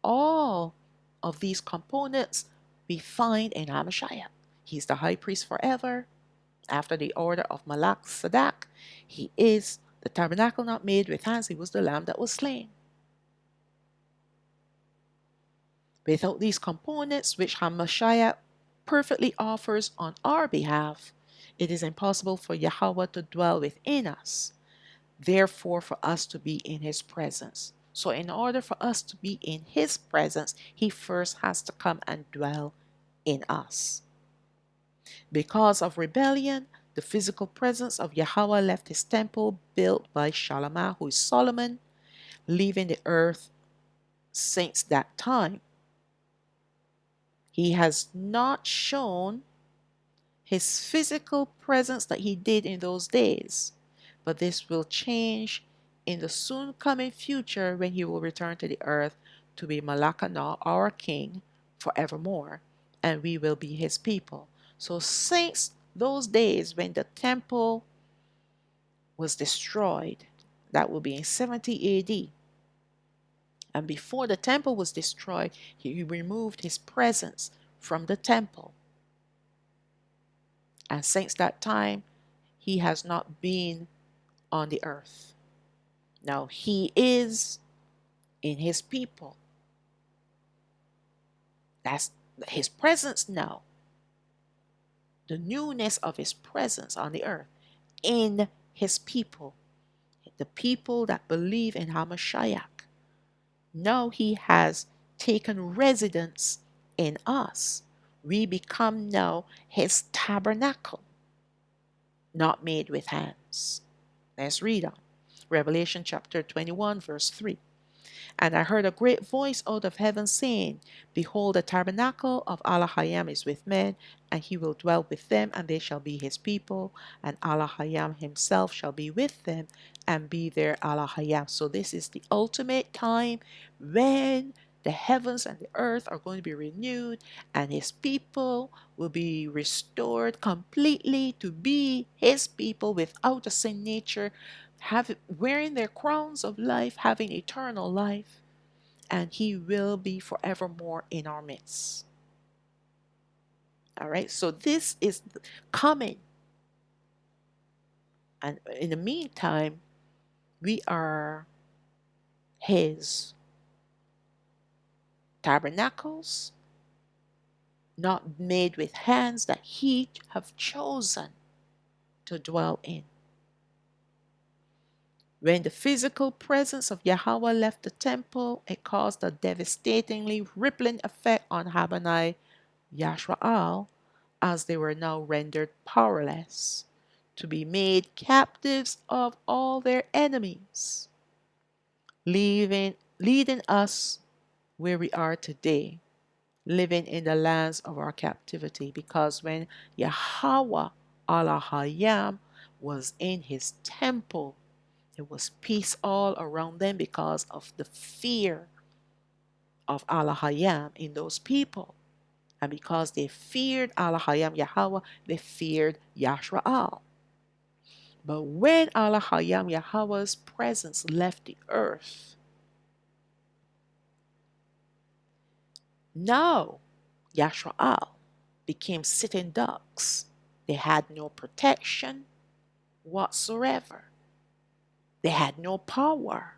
All of these components we find in Hamashiach. He's the high priest forever after the order of Melchizedek. He is the tabernacle not made with hands. He was the lamb that was slain. Without these components, which Hamashiach perfectly offers on our behalf, it is impossible for Yahweh to dwell within us. Therefore, for us to be in his presence. So in order for us to be in his presence, he first has to come and dwell in us. Because of rebellion, the physical presence of Yahweh left his temple built by Shalawam, who is Solomon, leaving the earth since that time. He has not shown his physical presence that he did in those days, but this will change in the soon coming future when he will return to the earth to be Malakana, our king, forevermore, and we will be his people. So since those days when the temple was destroyed, that will be in 70 AD, and before the temple was destroyed, he removed his presence from the temple. And since that time, he has not been on the earth. Now he is in his people. That's his presence now. The newness of his presence on the earth in his people. The people that believe in Hamashiach. Now he has taken residence in us. We become now his tabernacle, not made with hands. Let's read on. Revelation chapter 21, verse 3. And I heard a great voice out of heaven saying, Behold, the tabernacle of Alahayam is with men, and he will dwell with them, and they shall be his people, and Alahayam himself shall be with them, and be their Alahayam. So this is the ultimate time when the heavens and the earth are going to be renewed, and his people will be restored completely to be his people without a sin nature, wearing their crowns of life, having eternal life, and he will be forevermore in our midst. All right, so this is coming, and in the meantime, we are his tabernacles, not made with hands, that he have chosen to dwell in. When the physical presence of Yahweh left the temple, it caused a devastatingly rippling effect on Habonai Yashraal, as they were now rendered powerless, to be made captives of all their enemies, leading us where we are today, living in the lands of our captivity. Because when Yahweh Alahayam was in his temple, there was peace all around them because of the fear of Alahayam in those people. And because they feared Alahayam Yahawah, they feared Yashraal. But when Alahayam Yahawah's presence left the earth, now Yashraal became sitting ducks. They had no protection whatsoever. They had no power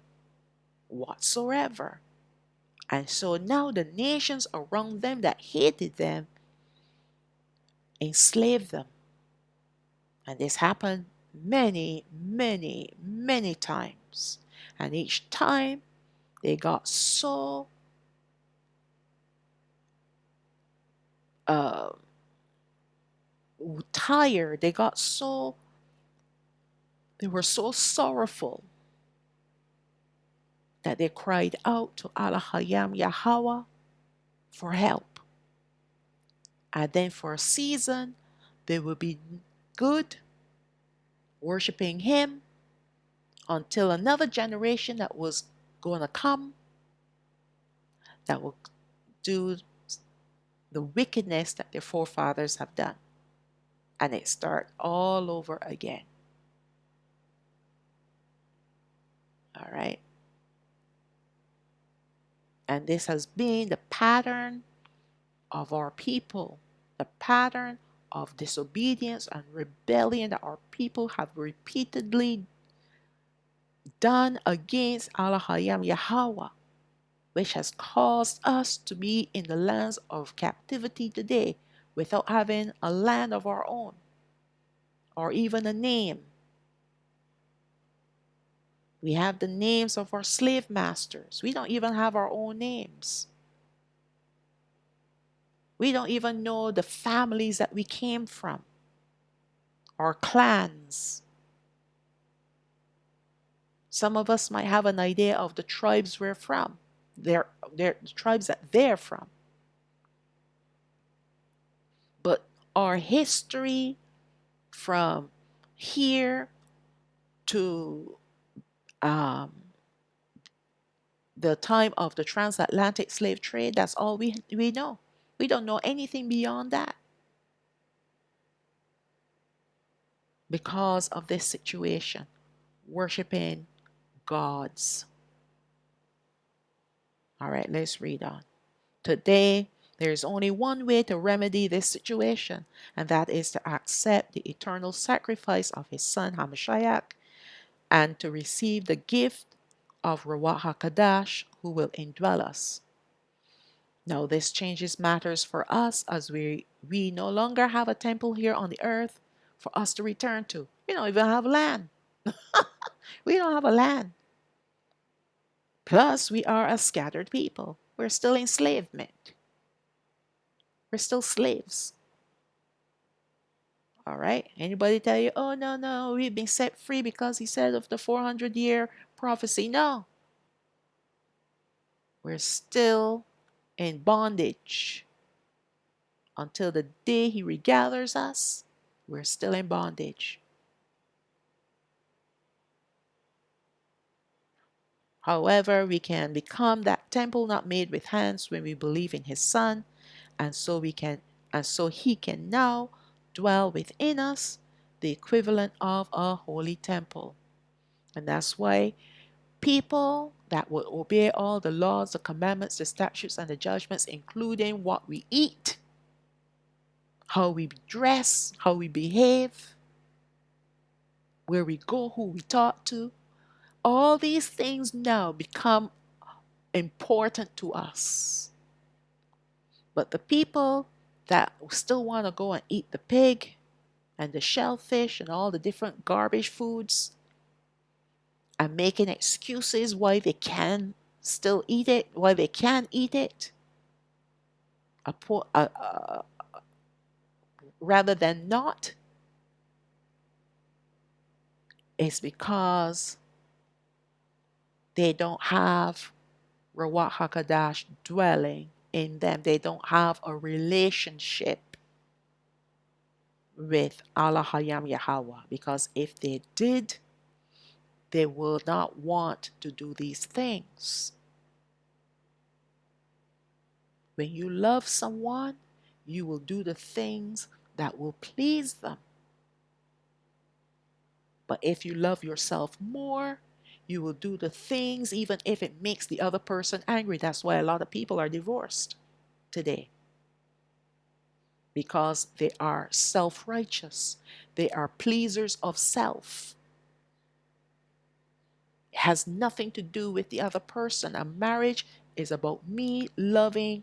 whatsoever. And so now the nations around them that hated them enslaved them. And this happened many, many, many times. And each time they got so uh, tired, they were so sorrowful that they cried out to Alahayam Yahawah for help. And then for a season, they would be good, worshiping him, until another generation that was going to come that will do the wickedness that their forefathers have done. And it starts all over again. All right. And this has been the pattern of our people, the pattern of disobedience and rebellion that our people have repeatedly done against Alahayam Yahawah, which has caused us to be in the lands of captivity today without having a land of our own or even a name. We have the names of our slave masters. We don't even have our own names. We don't even know the families that we came from, our clans. Some of us might have an idea of the tribes we're from, the tribes that they're from. But our history from here to the time of the transatlantic slave trade, that's all we know. We don't know anything beyond that because of this situation, worshiping gods. All right, let's read on. Today, there is only one way to remedy this situation, and that is to accept the eternal sacrifice of his son Hamashiach and to receive the gift of Ruach HaKadash, who will indwell us. Now, this changes matters for us, as we no longer have a temple here on the earth for us to return to. We don't even have land. We don't have a land. Plus, we are a scattered people. We're still enslavement. We're still slaves. All right? Anybody tell you, oh, no, no, we've been set free because he said of the 400-year prophecy? No. We're still in bondage until the day He regathers us. We're still in bondage. However, we can become that temple not made with hands when we believe in His Son, and so He can now dwell within us, the equivalent of a holy temple. And that's why people that will obey all the laws, the commandments, the statutes, and the judgments, including what we eat, how we dress, how we behave, where we go, who we talk to, all these things now become important to us. But the people that still want to go and eat the pig and the shellfish and all the different garbage foods and making excuses why they can still eat it, why they can't eat it, rather than not, is because they don't have Ruach HaKodesh dwelling in them. They don't have a relationship with Alahayam Yahawah. Because if they did, they will not want to do these things. When you love someone, you will do the things that will please them. But if you love yourself more, you will do the things even if it makes the other person angry. That's why a lot of people are divorced today. Because they are self-righteous. They are pleasers of self. It has nothing to do with the other person. A marriage is about me loving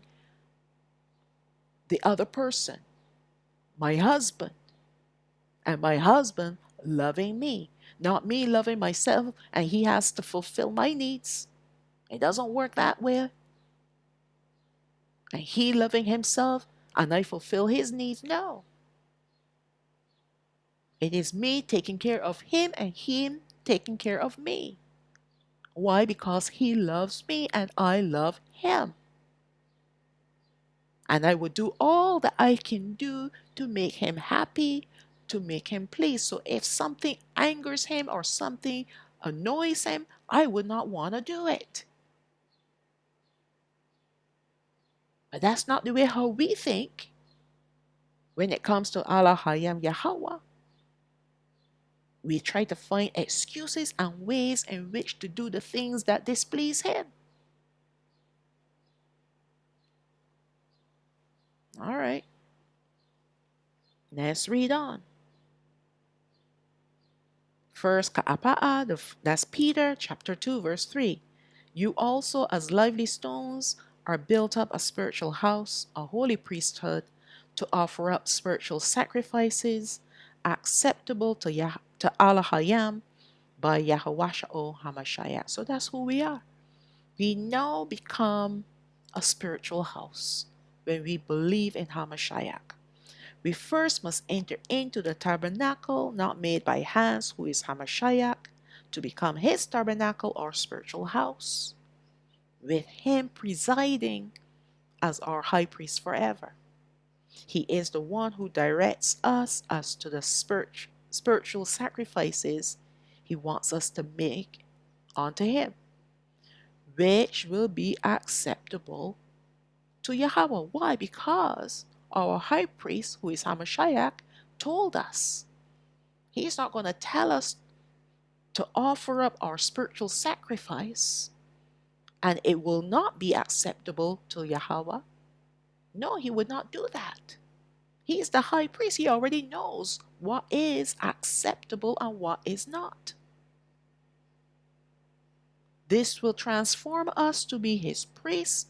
the other person, my husband, and my husband loving me. Not me loving myself and he has to fulfill my needs. It doesn't work that way. And he loving himself and I fulfill his needs. No. It is me taking care of him and him taking care of me. Why? Because he loves me and I love him. And I will do all that I can do to make him happy, to make him pleased. So if something angers him or something annoys him, I would not want to do it. But that's not the way how we think when it comes to Alahayam Yahawah. We try to find excuses and ways in which to do the things that displease him. All right. Let's read on. First Ka'apa'a, that's Peter chapter 2 verse 3. You also as lively stones are built up a spiritual house, a holy priesthood, to offer up spiritual sacrifices acceptable to Alahayam by Yahawasha'o Hamashiach. So that's who we are. We now become a spiritual house when we believe in Hamashiach. We first must enter into the tabernacle not made by hands, who is Hamashiach, to become his tabernacle or spiritual house, with him presiding as our high priest forever. He is the one who directs us as to the spiritual sacrifices he wants us to make unto him, which will be acceptable to Yahweh. Why? Because our high priest, who is Hamashiach, told us. He's not going to tell us to offer up our spiritual sacrifice and it will not be acceptable to Yahweh. No, he would not do that. He is the high priest. He already knows what is acceptable and what is not. This will transform us to be his priests,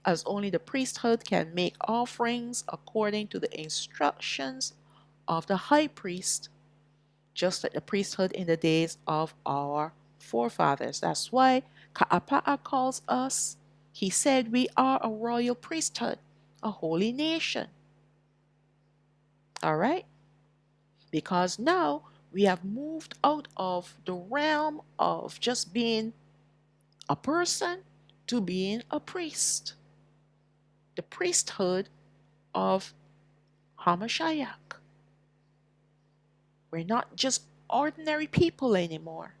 as only the priesthood can make offerings according to the instructions of the high priest, just like the priesthood in the days of our forefathers. That's why Ka'apa'a calls us, he said we are a royal priesthood, a holy nation. All right? Because now we have moved out of the realm of just being a person to being a priest, the priesthood of Hamashiach. We're not just ordinary people anymore,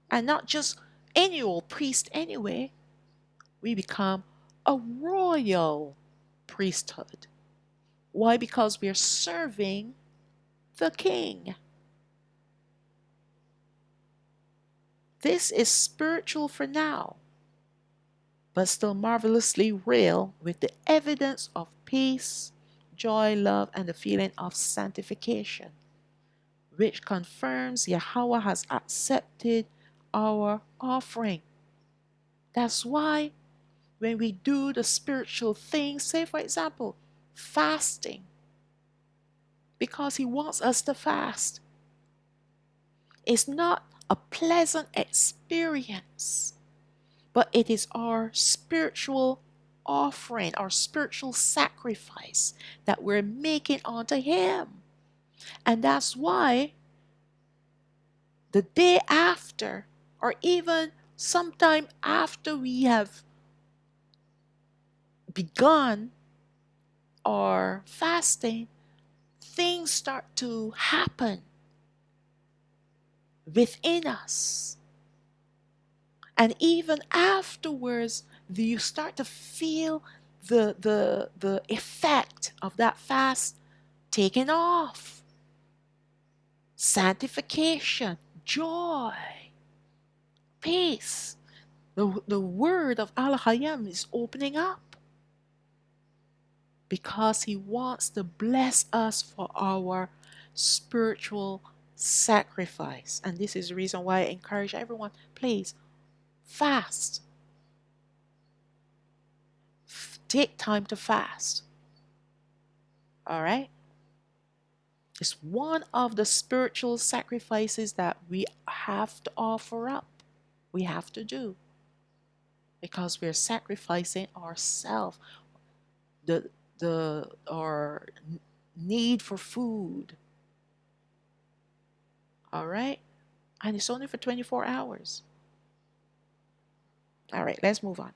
and not just any old priest anyway. We become a royal priesthood. Why? Because we're serving the king. This is spiritual for now, but still marvelously real with the evidence of peace, joy, love, and the feeling of sanctification, which confirms Yahweh has accepted our offering. That's why when we do the spiritual things, say for example, fasting, because He wants us to fast, it's not a pleasant experience, but it is our spiritual offering, our spiritual sacrifice that we're making unto Him. And that's why the day after, or even sometime after we have begun our fasting, things start to happen within us. And even afterwards, you start to feel the effect of that fast taking off. Sanctification, joy, peace. The word of Alahayam is opening up because He wants to bless us for our spiritual sacrifice. And this is the reason why I encourage everyone, please fast. Take time to fast. All right? It's one of the spiritual sacrifices that we have to offer up. We have to do. Because we're sacrificing ourselves, our need for food. All right? And it's only for 24 hours. All right, let's move on.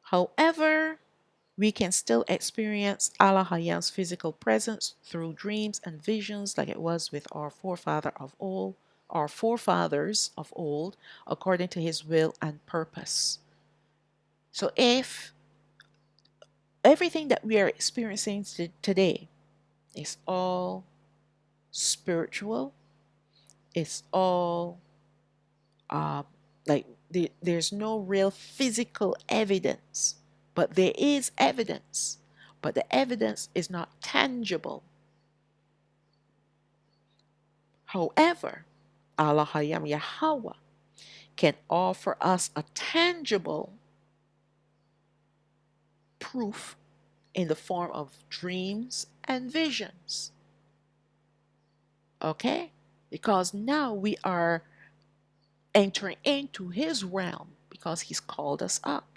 However, we can still experience Alahayam's physical presence through dreams and visions like it was with our forefathers of old, according to His will and purpose. So if everything that we are experiencing today is all spiritual, it's all like there's no real physical evidence, but there is evidence, but the evidence is not tangible. However, Alahayam Yahawah can offer us a tangible proof in the form of dreams and visions. Okay? Because now we are entering into His realm because He's called us up.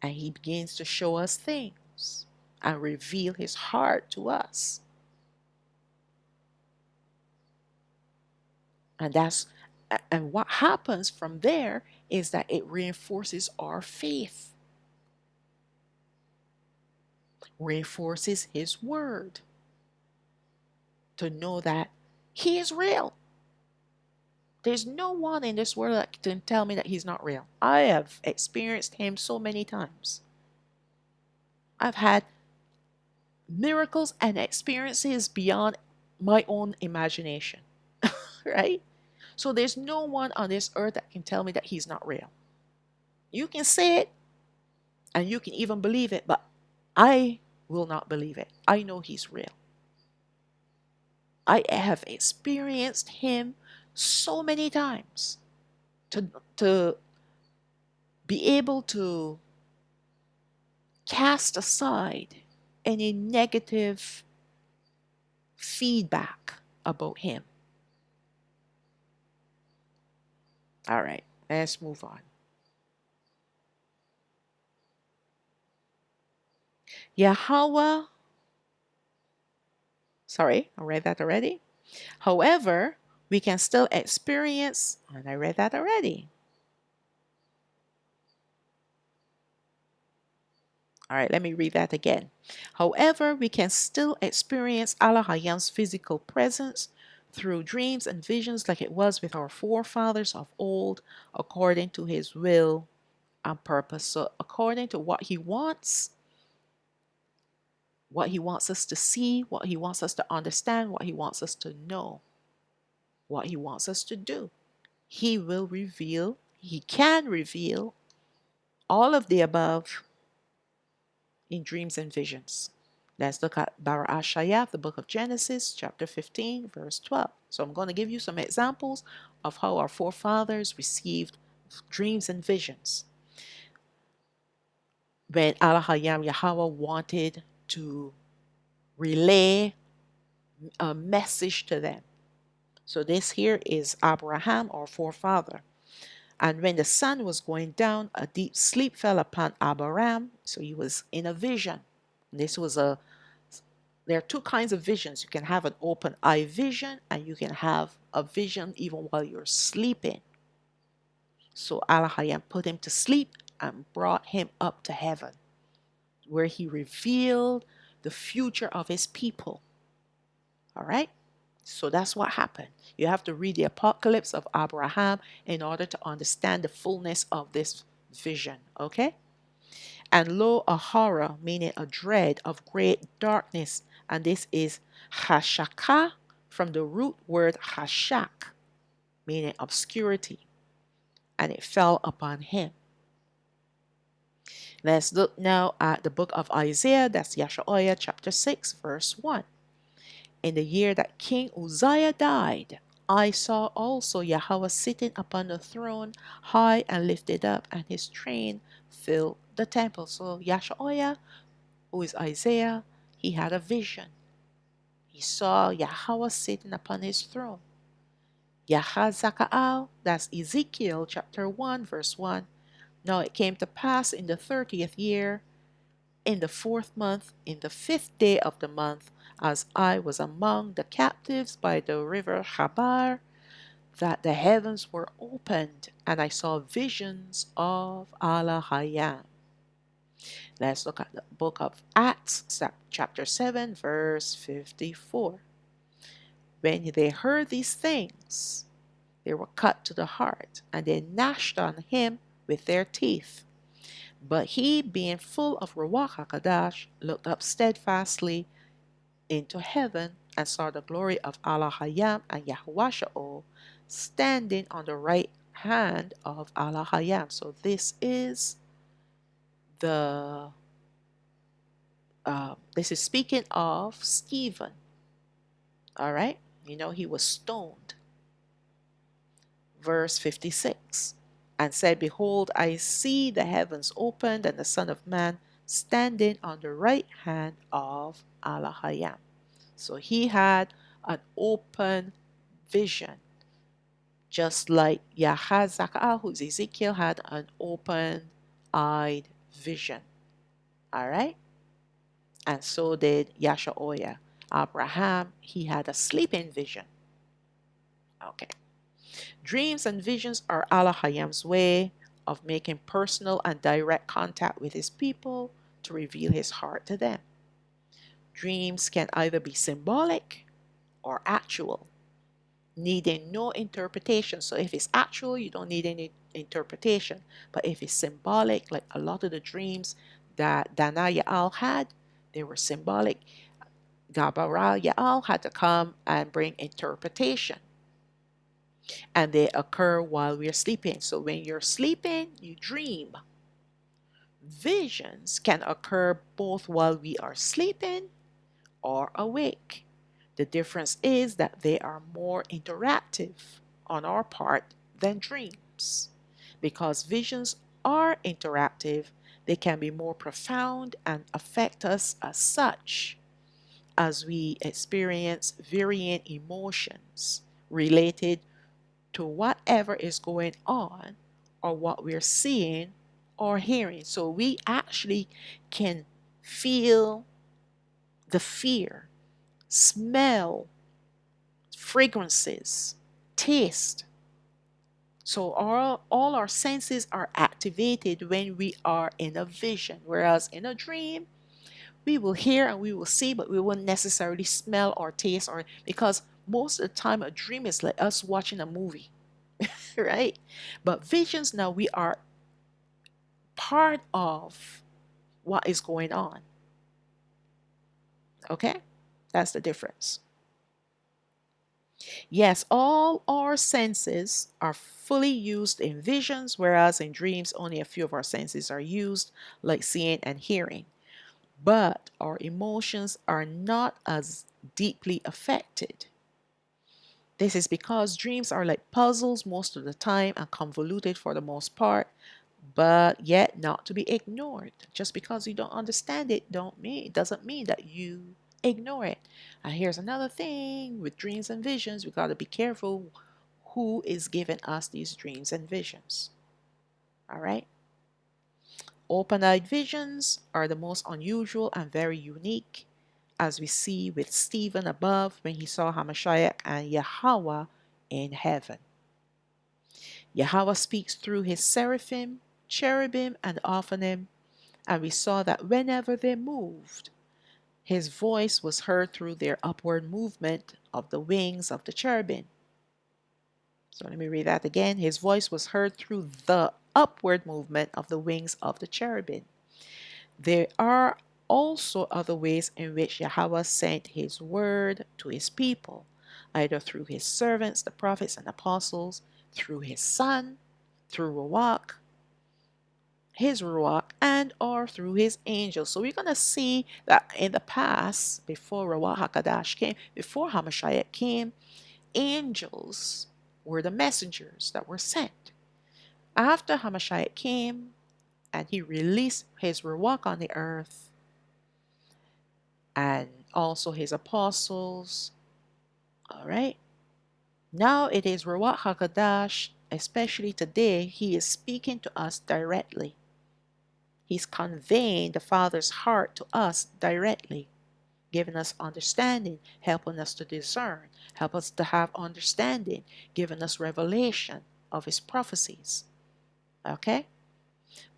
And He begins to show us things and reveal His heart to us. And what happens from there is that it reinforces our faith, reinforces His word, to know that He is real. There's no one in this world that can tell me that He's not real. I have experienced Him so many times. I've had miracles and experiences beyond my own imagination, right? So there's no one on this earth that can tell me that He's not real. You can say it and you can even believe it, but I will not believe it. I know He's real. I have experienced Him so many times to be able to cast aside any negative feedback about Him. All right, let's move on. Yahawah, sorry, I read that already. However, We can still experience, and I read that already. All right, let me read that again. However, we can still experience Alahayam's physical presence through dreams and visions like it was with our forefathers of old, according to his will and purpose. So, according to what he wants us to see, what he wants us to understand, what he wants us to know, what he wants us to do. He will reveal, he can reveal all of the above in dreams and visions. Let's look at Barashaya, the book of Genesis, chapter 15, verse 12. So I'm going to give you some examples of how our forefathers received dreams and visions. When Alahayam Yahawah wanted to relay a message to them. So this here is Abraham, our forefather. And when the sun was going down, a deep sleep fell upon Abraham. So he was in a vision. This was there are two kinds of visions. You can have an open eye vision, and you can have a vision even while you're sleeping. So Alahayam put him to sleep and brought him up to heaven, where he revealed the future of his people. All right? So that's what happened. You have to read the Apocalypse of Abraham in order to understand the fullness of this vision. Okay? And lo, a horror, meaning a dread of great darkness. And this is hashaka from the root word hashak, meaning obscurity. And it fell upon him. Let's look now at the book of Isaiah. That's Yeshua chapter 6, verse 1. In the year that King Uzziah died, I saw also Yahweh sitting upon the throne, high and lifted up, and his train filled the temple. So Yeshua, who is Isaiah, he had a vision. He saw Yahweh sitting upon his throne. Yahazakaal, that's Ezekiel chapter 1, verse 1. Now it came to pass in the 30th year, in the 4th month, in the 5th day of the month, as I was among the captives by the river Chabar, that the heavens were opened, and I saw visions of Alahayam. Let's look at the book of Acts, chapter 7, verse 54. When they heard these things, they were cut to the heart, and they gnashed on him with their teeth. But he, being full of Ruach HaKadosh, looked up steadfastly into heaven and saw the glory of Alahayam and Yahweh standing on the right hand of Alahayam. So the this is speaking of Stephen. All right, he was stoned. Verse 56, and said, Behold, I see the heavens opened, and the Son of Man standing on the right hand of Alahayam. So he had an open vision, just like Yahazakah, who's Ezekiel, had an open-eyed vision. All right? And so did Yasha'oya. Abraham, he had a sleeping vision. Okay. Dreams and visions are Alahayam's way of making personal and direct contact with his people to reveal his heart to them. Dreams can either be symbolic or actual, needing no interpretation. So if it's actual, you don't need any interpretation. But if it's symbolic, like a lot of the dreams that Dana Ya'al had, they were symbolic. Gabara Ya'al had to come and bring interpretation. And they occur while we're sleeping. So when you're sleeping, you dream. Visions can occur both while we are sleeping or awake. The difference is that they are more interactive on our part than dreams. Because visions are interactive, they can be more profound and affect us as such as we experience varying emotions related to whatever is going on or what we're seeing or hearing. So we actually can feel the fear, smell fragrances, taste. So all our senses are activated when we are in a vision, whereas in a dream, we will hear and we will see, but we won't necessarily smell or taste, or because most of the time a dream is like us watching a movie, right? But visions, now we are part of what is going on. Okay? That's the difference. Yes, all our senses are fully used in visions, whereas in dreams, only a few of our senses are used, like seeing and hearing. But our emotions are not as deeply affected. This is because dreams are like puzzles most of the time and convoluted for the most part, but yet not to be ignored. Just because you don't understand it doesn't mean that you ignore it. And here's another thing with dreams and visions, we got to be careful who is giving us these dreams and visions. All right? Open-eyed visions are the most unusual and very unique, as we see with Stephen above when he saw Hamashiach and Yahawah in heaven. Yahawah speaks through his seraphim, cherubim, and Ophanim, and we saw that whenever they moved, his voice was heard through their upward movement of the wings of the cherubim. So let me read that again. His voice was heard through the upward movement of the wings of the cherubim. There are also other ways in which Yahawah sent his word to his people, either through his servants, the prophets and apostles, through his son, through Ruach, his Ruach, and or through his angels. So we're going to see that in the past, before Ruach HaKadosh came, before Hamashiach came, angels were the messengers that were sent. After Hamashiach came and he released his Ruach on the earth, and also his apostles, all right? Now it is Ruach HaKadosh, especially today, he is speaking to us directly. He's conveying the Father's heart to us directly, giving us understanding, helping us to discern, help us to have understanding, giving us revelation of his prophecies. Okay?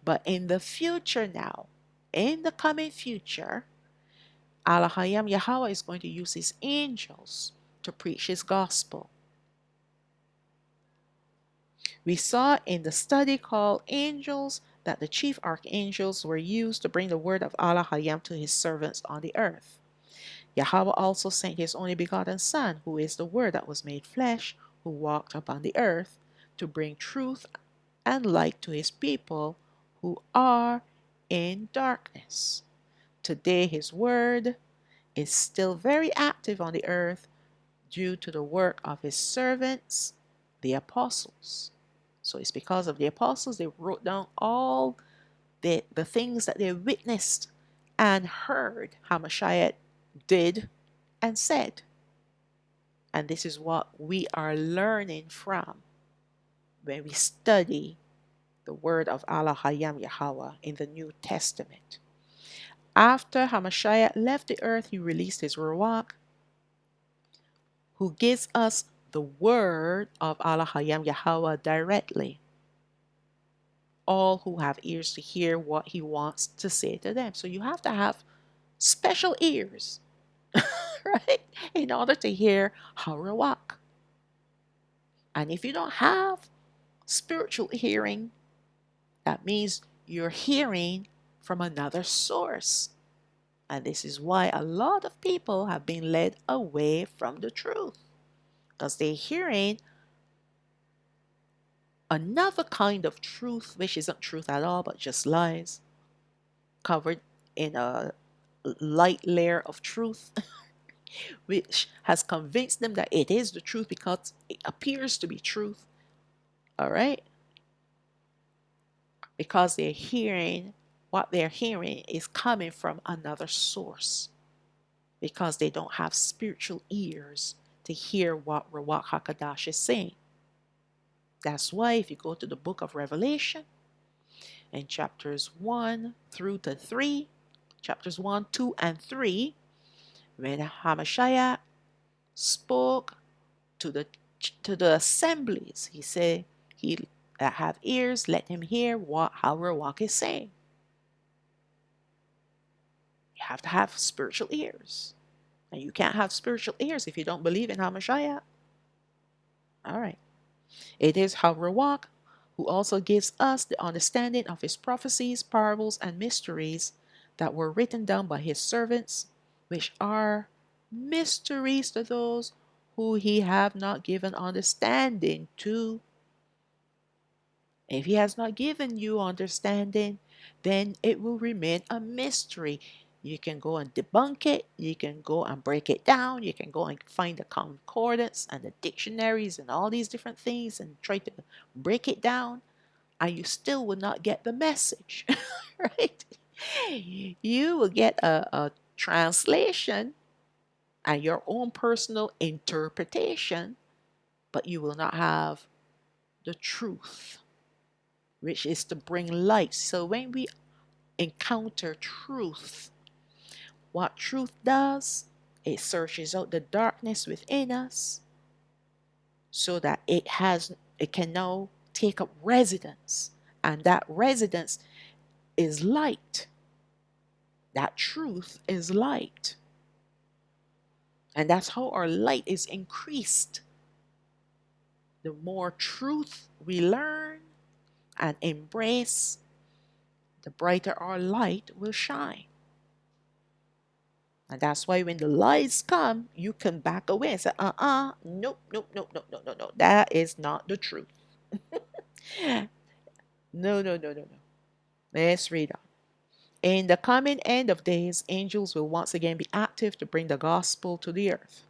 But in the future now, in the coming future, Alahayam Yahawah is going to use his angels to preach his gospel. We saw in the study called Angels that the chief archangels were used to bring the word of Alahayam to his servants on the earth. Yahawah also sent his only begotten Son, who is the Word that was made flesh, who walked upon the earth, to bring truth and light to his people who are in darkness. Today, his word is still very active on the earth due to the work of his servants, the apostles. So it's because of the apostles, they wrote down all the things that they witnessed and heard Hamashiach did and said. And this is what we are learning from when we study the word of Alahayam Yahawah in the New Testament. After Hamashiach left the earth, he released his Ruach, who gives us the word of Alahayam Yahawah directly. All who have ears to hear what he wants to say to them. So you have to have special ears, right, in order to hear Ruach. And if you don't have spiritual hearing, that means you're hearing from another source. And this is why a lot of people have been led away from the truth, because they're hearing another kind of truth, which isn't truth at all, but just lies, covered in a light layer of truth, which has convinced them that it is the truth because it appears to be truth. All right? Because they're hearing, what they're hearing is coming from another source, because they don't have spiritual ears to hear what Ruach HaKadosh is saying. That's why if you go to the book of Revelation, in chapters 1 through to 3, chapters 1, 2, and 3, when Hamashiach spoke to the to the assemblies. He said, he that have ears, let him hear what how Ruach is saying. You have to have spiritual ears. And you can't have spiritual ears if you don't believe in HaMashiach. All right. It is Ruach who also gives us the understanding of his prophecies, parables, and mysteries that were written down by his servants, which are mysteries to those who he have not given understanding to. If he has not given you understanding, then it will remain a mystery. You can go and debunk it, you can go and break it down, you can go and find the concordance and the dictionaries and all these different things and try to break it down, and you still will not get the message, right? You will get a translation and your own personal interpretation, but you will not have the truth, which is to bring light. So when we encounter truth, what truth does, it searches out the darkness within us so that it can now take up residence. And that residence is light. That truth is light. And that's how our light is increased. The more truth we learn and embrace, the brighter our light will shine. And that's why when the lies come, you can back away and say, nope, nope, nope, nope, no, no, no. That is not the truth. No, no, no, no, no. Let's read on. In the coming end of days, angels will once again be active to bring the gospel to the earth.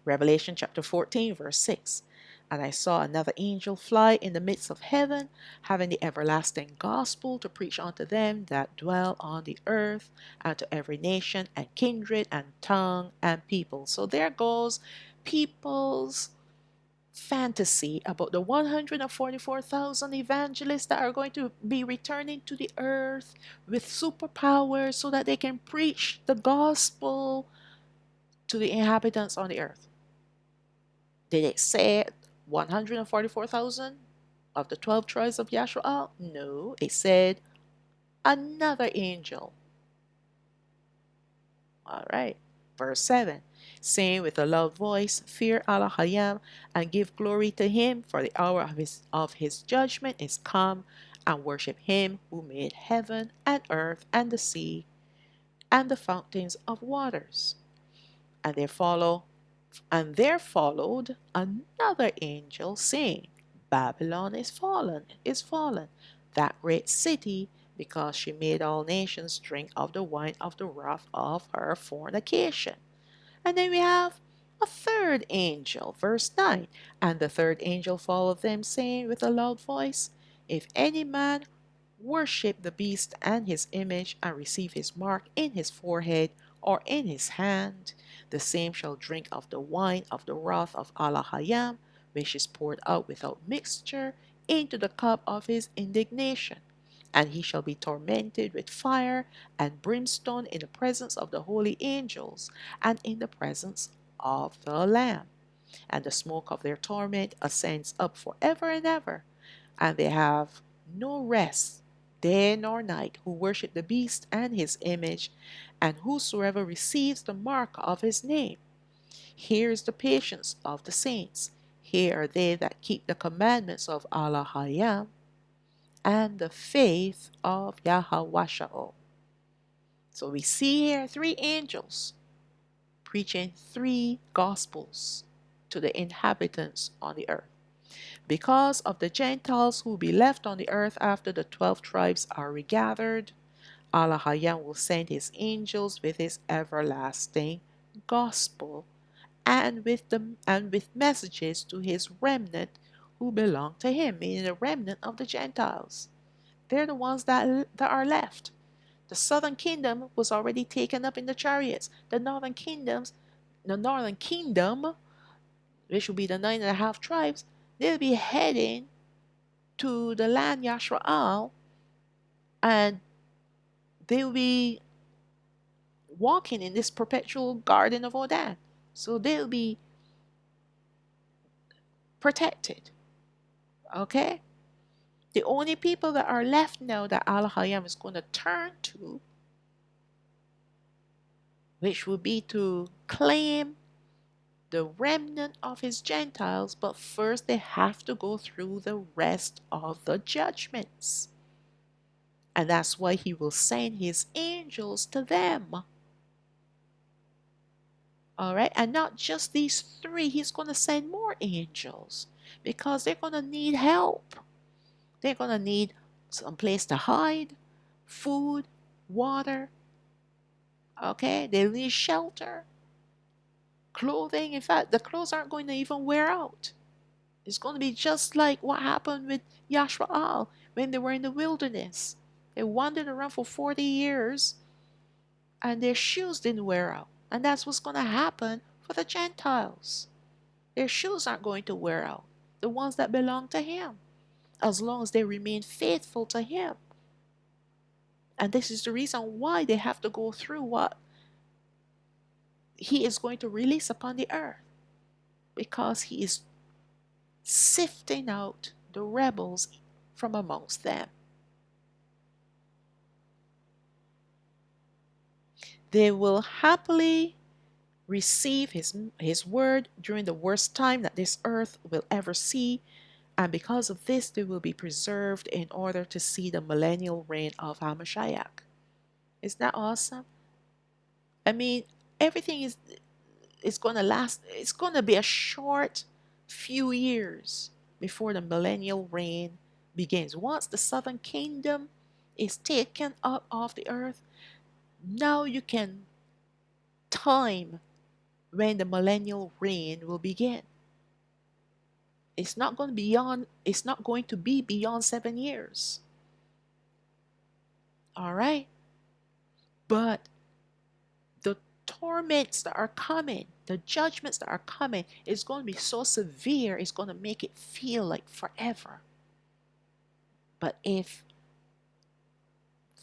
Revelation chapter 14, verse 6. And I saw another angel fly in the midst of heaven, having the everlasting gospel to preach unto them that dwell on the earth, and to every nation and kindred and tongue and people. So there goes people's fantasy about the 144,000 evangelists that are going to be returning to the earth with superpowers so that they can preach the gospel to the inhabitants on the earth. Did it say 144,000 of the 12 tribes of Yahshua? No, it said another angel. All right. Verse 7, saying with a loud voice, fear Alahayam and give glory to him, for the hour of his judgment is come, and worship him who made heaven and earth and the sea and the fountains of waters. And there followed another angel saying, Babylon is fallen, that great city, because she made all nations drink of the wine of the wrath of her fornication. And then we have a third angel, verse 9. And the third angel followed them, saying with a loud voice, if any man worship the beast and his image, and receive his mark in his forehead or in his hand, the same shall drink of the wine of the wrath of Alahayam, which is poured out without mixture into the cup of his indignation. And he shall be tormented with fire and brimstone in the presence of the holy angels and in the presence of the Lamb. And the smoke of their torment ascends up forever and ever, and they have no rest day nor night, who worship the beast and his image, and whosoever receives the mark of his name. Here is the patience of the saints. Here are they that keep the commandments of Alahayam and the faith of Yahawah. So we see here three angels preaching three gospels to the inhabitants on the earth. Because of the Gentiles who will be left on the earth after the 12 tribes are regathered, Alahayam will send his angels with his everlasting gospel and with messages to his remnant who belong to him, meaning the remnant of the Gentiles. They're the ones that are left. The southern kingdom was already taken up in the chariots. The northern kingdom, which will be the 9.5 tribes, they'll be heading to the land Yashraal, and they'll be walking in this perpetual garden of Odan. So they'll be protected. Okay? The only people that are left now that Alahayam is going to turn to, which would be to claim the remnant of his Gentiles, but first they have to go through the rest of the judgments. And that's why he will send his angels to them. All right, and not just these three, he's going to send more angels because they're going to need help. They're going to need some place to hide, food, water. Okay, they need shelter, clothing. In fact, the clothes aren't going to even wear out. It's going to be just like what happened with Yashwa'al when they were in the wilderness. They wandered around for 40 years and their shoes didn't wear out. And that's what's going to happen for the Gentiles. Their shoes aren't going to wear out, the ones that belong to Him, as long as they remain faithful to Him. And this is the reason why they have to go through what He is going to release upon the earth, because He is sifting out the rebels from amongst them. They will happily receive his word during the worst time that this earth will ever see, and because of this they will be preserved in order to see the millennial reign of Hamashiach. Isn't that awesome? I mean, everything is going to last. It's going to be a short few years before the millennial reign begins. Once the southern kingdom is taken up off the earth, now you can time when the millennial reign will begin. It's not going to be beyond 7 years. All right? But the torments that are coming, the judgments that are coming, is going to be so severe, it's going to make it feel like forever. But if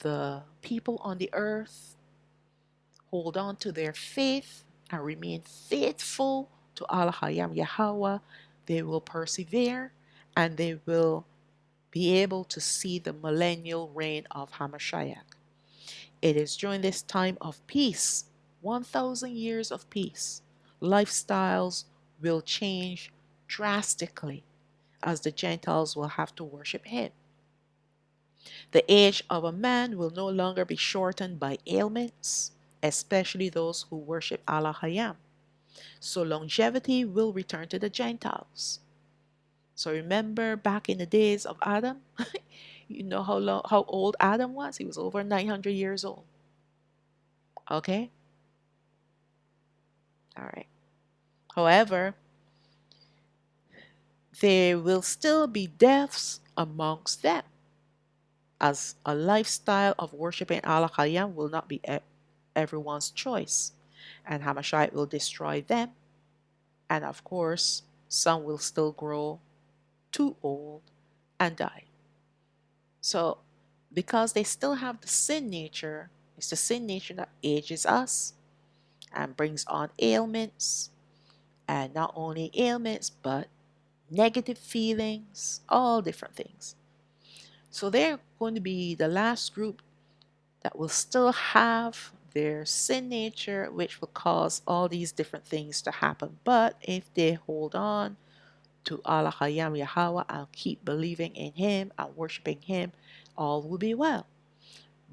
the people on the earth hold on to their faith and remain faithful to Alahayam Yahawah, they will persevere and they will be able to see the millennial reign of Hamashiach. It is during this time of peace, 1,000 years of peace, lifestyles will change drastically as the Gentiles will have to worship Him. The age of a man will no longer be shortened by ailments, especially those who worship Alahayam. So longevity will return to the Gentiles. So remember back in the days of Adam, you know how old Adam was? He was over 900 years old. Okay? All right. However, there will still be deaths amongst them, as a lifestyle of worshiping Alahayam will not be everyone's choice, and Hamashiach will destroy them. And of course, some will still grow too old and die. So, because they still have the sin nature, it's the sin nature that ages us and brings on ailments, and not only ailments, but negative feelings, all different things. So they're going to be the last group that will still have their sin nature, which will cause all these different things to happen. But if they hold on to Alahayam Yahawah and keep believing in Him and worshiping Him, all will be well.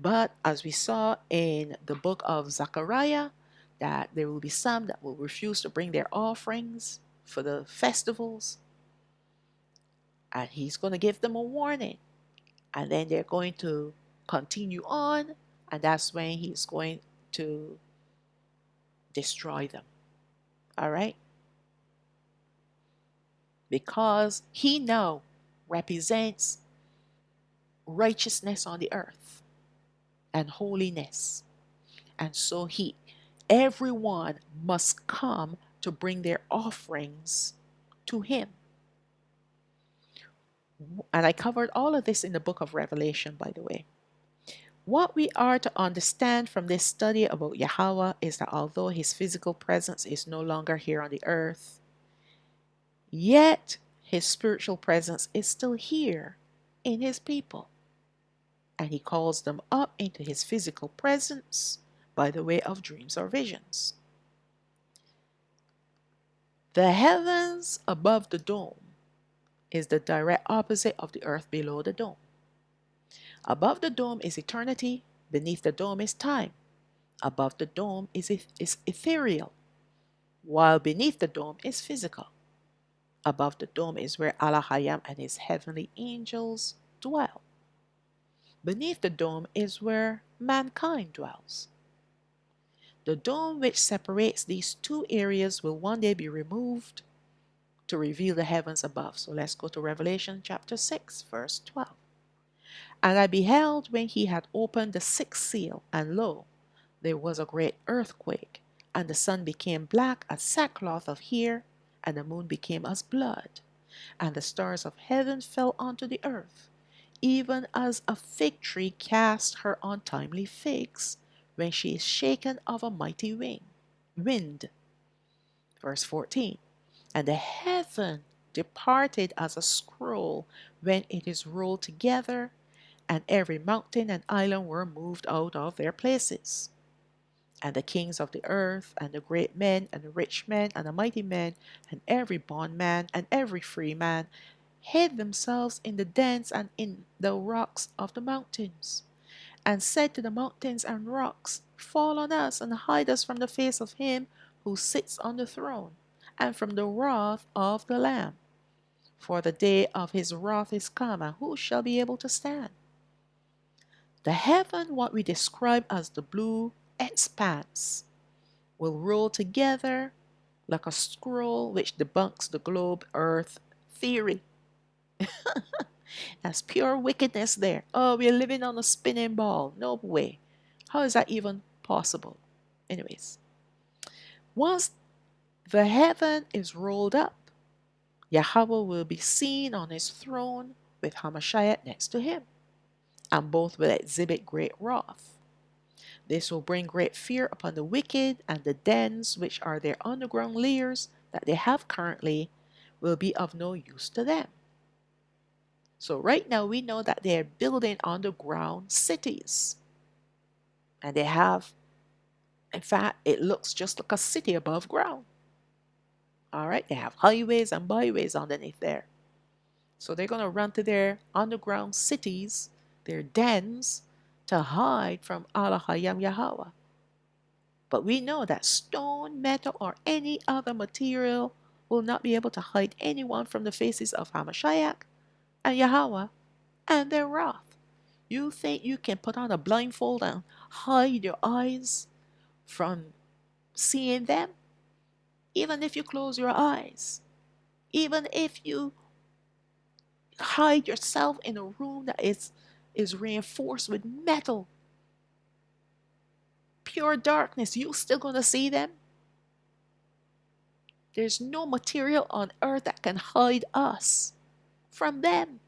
But as we saw in the book of Zechariah, that there will be some that will refuse to bring their offerings for the festivals, and He's going to give them a warning, and then they're going to continue on, and that's when He's going to destroy them. All right? Because He now represents righteousness on the earth and holiness. And so everyone must come to bring their offerings to Him. And I covered all of this in the book of Revelation, by the way. What we are to understand from this study about Yahawah is that although His physical presence is no longer here on the earth, yet His spiritual presence is still here in his people, and he calls them up into his physical presence by the way of dreams or visions. The heavens above the dome is the direct opposite of the earth below the dome. Above the dome is eternity, beneath the dome is time. Above the dome is ethereal, while beneath the dome is physical. Above the dome is where Alahayam and his heavenly angels dwell. Beneath the dome is where mankind dwells. The dome which separates these two areas will one day be removed to reveal the heavens above. So let's go to Revelation chapter 6, verse 12. And I beheld when he had opened the sixth seal, and lo, there was a great earthquake, and the sun became black as sackcloth of hair, and the moon became as blood, and the stars of heaven fell unto the earth, even as a fig tree casts her untimely figs when she is shaken of a mighty wind. Verse 14. And the heaven departed as a scroll when it is rolled together, and every mountain and island were moved out of their places. And the kings of the earth, and the great men, and the rich men, and the mighty men, and every bondman, and every free man, hid themselves in the dens and in the rocks of the mountains, and said to the mountains and rocks, Fall on us, and hide us from the face of him who sits on the throne, and from the wrath of the Lamb. For the day of his wrath is come, and who shall be able to stand? The heaven, what we describe as the blue expanse, will roll together like a scroll which debunks the globe earth theory. That's pure wickedness there. Oh, we're living on a spinning ball. No way. How is that even possible? Anyways, once the heaven is rolled up, Yahweh will be seen on his throne with Hamashiach next to him, and both will exhibit great wrath. This will bring great fear upon the wicked, and the dens which are their underground lairs that they have currently will be of no use to them. So right now we know that they're building underground cities, and they have, in fact, it looks just like a city above ground. All right, they have highways and byways underneath there. So they're going to run to their underground cities, their dens, to hide from Alahayam Yahawah. But we know that stone, metal, or any other material will not be able to hide anyone from the faces of Hamashiach and Yahawah and their wrath. You think you can put on a blindfold and hide your eyes from seeing them? Even if you close your eyes, even if you hide yourself in a room that is reinforced with metal, pure darkness, you still going to see them? There's no material on earth that can hide us from them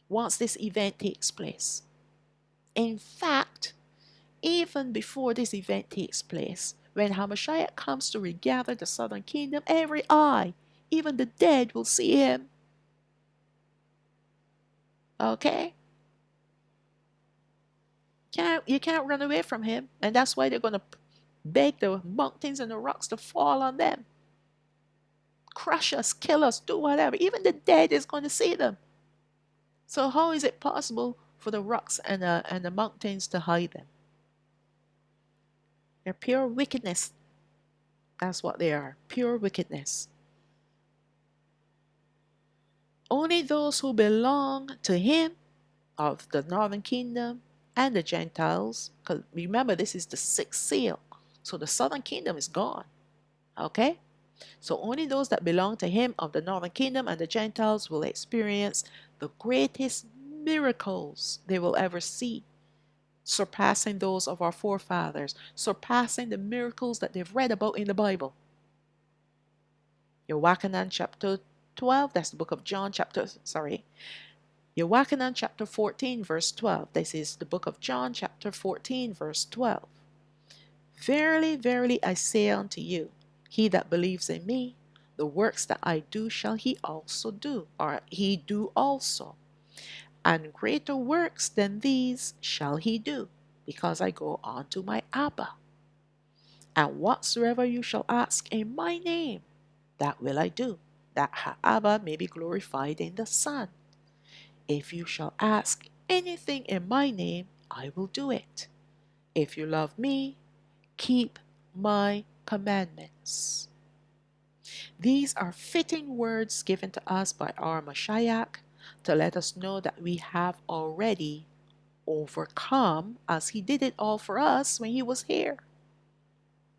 once this event takes place. In fact, even before this event takes place, when Hamashiach comes to regather the southern kingdom, every eye, even the dead, will see him. Okay? You can't run away from him, and that's why they're going to beg the mountains and the rocks to fall on them. Crush us, kill us, do whatever. Even the dead is going to see them. So how is it possible for the rocks and the mountains to hide them? They're pure wickedness. That's what they are, pure wickedness. Only those who belong to him of the northern kingdom and the Gentiles, because remember this is the sixth seal, so the southern kingdom is gone. Okay? So only those that belong to him of the northern kingdom and the Gentiles will experience the greatest miracles they will ever see, surpassing those of our forefathers, surpassing the miracles that they've read about in the Bible. Yochanan chapter 12, that's the book of John Yochanan chapter 14 verse 12. This is the book of John chapter 14 verse 12. Verily, verily, I say unto you, he that believes in me, The works that I do shall he also do, or he do also. And greater works than these shall he do, because I go on to my Abba. And whatsoever you shall ask in my name, that will I do, that Abba may be glorified in the Son. If you shall ask anything in my name, I will do it. If you love me, keep my commandments. These are fitting words given to us by our Mashiach to let us know that we have already overcome, as he did it all for us when he was here.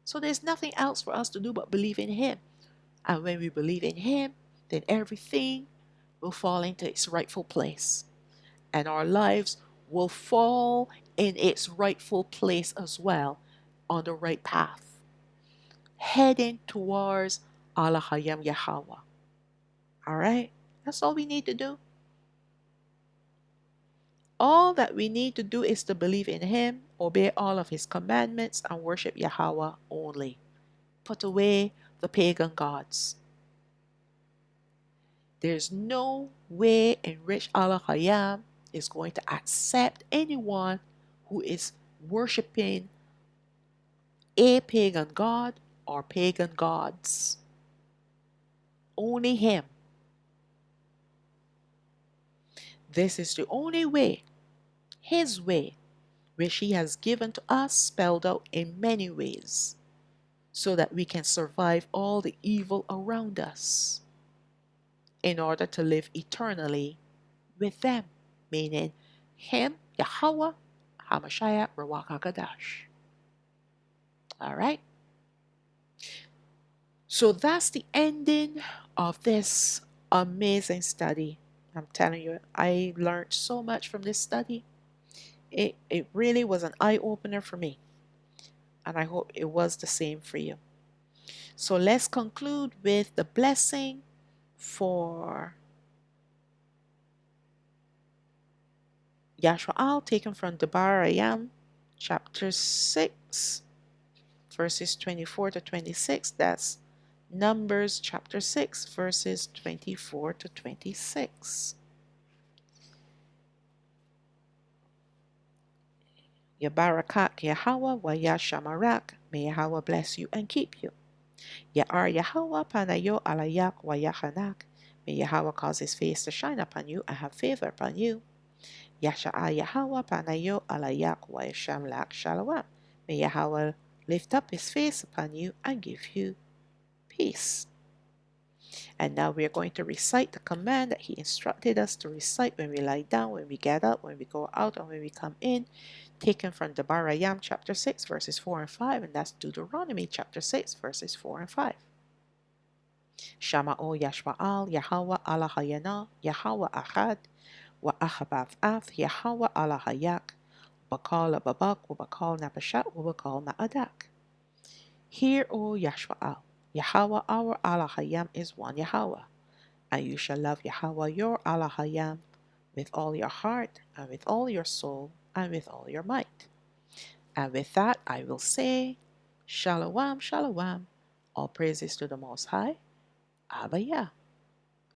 So there's nothing else for us to do but believe in him. And when we believe in him, then everything will fall into its rightful place. And our lives will fall in its rightful place as well, on the right path, heading towards Alahayam Yahawah. All right? That's all we need to do. All that we need to do is to believe in him, obey all of his commandments, and worship Yahweh only. Put away the pagan gods. There's no way in which Alahayam is going to accept anyone who is worshiping a pagan god or pagan gods. Only him. This is the only way, his way, which he has given to us, spelled out in many ways, so that we can survive all the evil around us in order to live eternally with them, meaning him, Yahweh, Hamashiach, Ruach HaKodesh. All right? So that's the ending of this amazing study. I'm telling you, I learned so much from this study. It really was an eye-opener for me. And I hope it was the same for you. So let's conclude with the blessing for Yashwa'al, taken from Debarayam, chapter 6, verses 24 to 26. That's Numbers chapter 6, verses 24 to 26. Yabarakat Yahawah wa Yashamarak. May Yahweh bless you and keep you. Ya'ar Yahawah panayo alayak wa yachanak. May Yahweh cause his face to shine upon you and have favor upon you. Yasha'a Yahawah panayo alayak wa yashamlak shalawam. May Yahweh lift up his face upon you and give you peace. And now we are going to recite the command that he instructed us to recite when we lie down, when we get up, when we go out, and when we come in, taken from Debarayam chapter 6, verses 4 and 5, and that's Deuteronomy chapter 6, verses 4 and 5. Shama'o Yashwa'al, Yahawah Alahayana, Yahawah Ahad, wa Ahabav Ath, Yahawah Alahayak, Bakal Babak, Wabakal Napashat, Wabakal Ma'adak. Hear, O Yashwa'al, Yahweh our Alahayam is one Yahweh, and you shall love Yahweh your Alahayam with all your heart, and with all your soul, and with all your might. And with that I will say, Shalawam, Shalawam, all praises to the Most High, Abba Yah.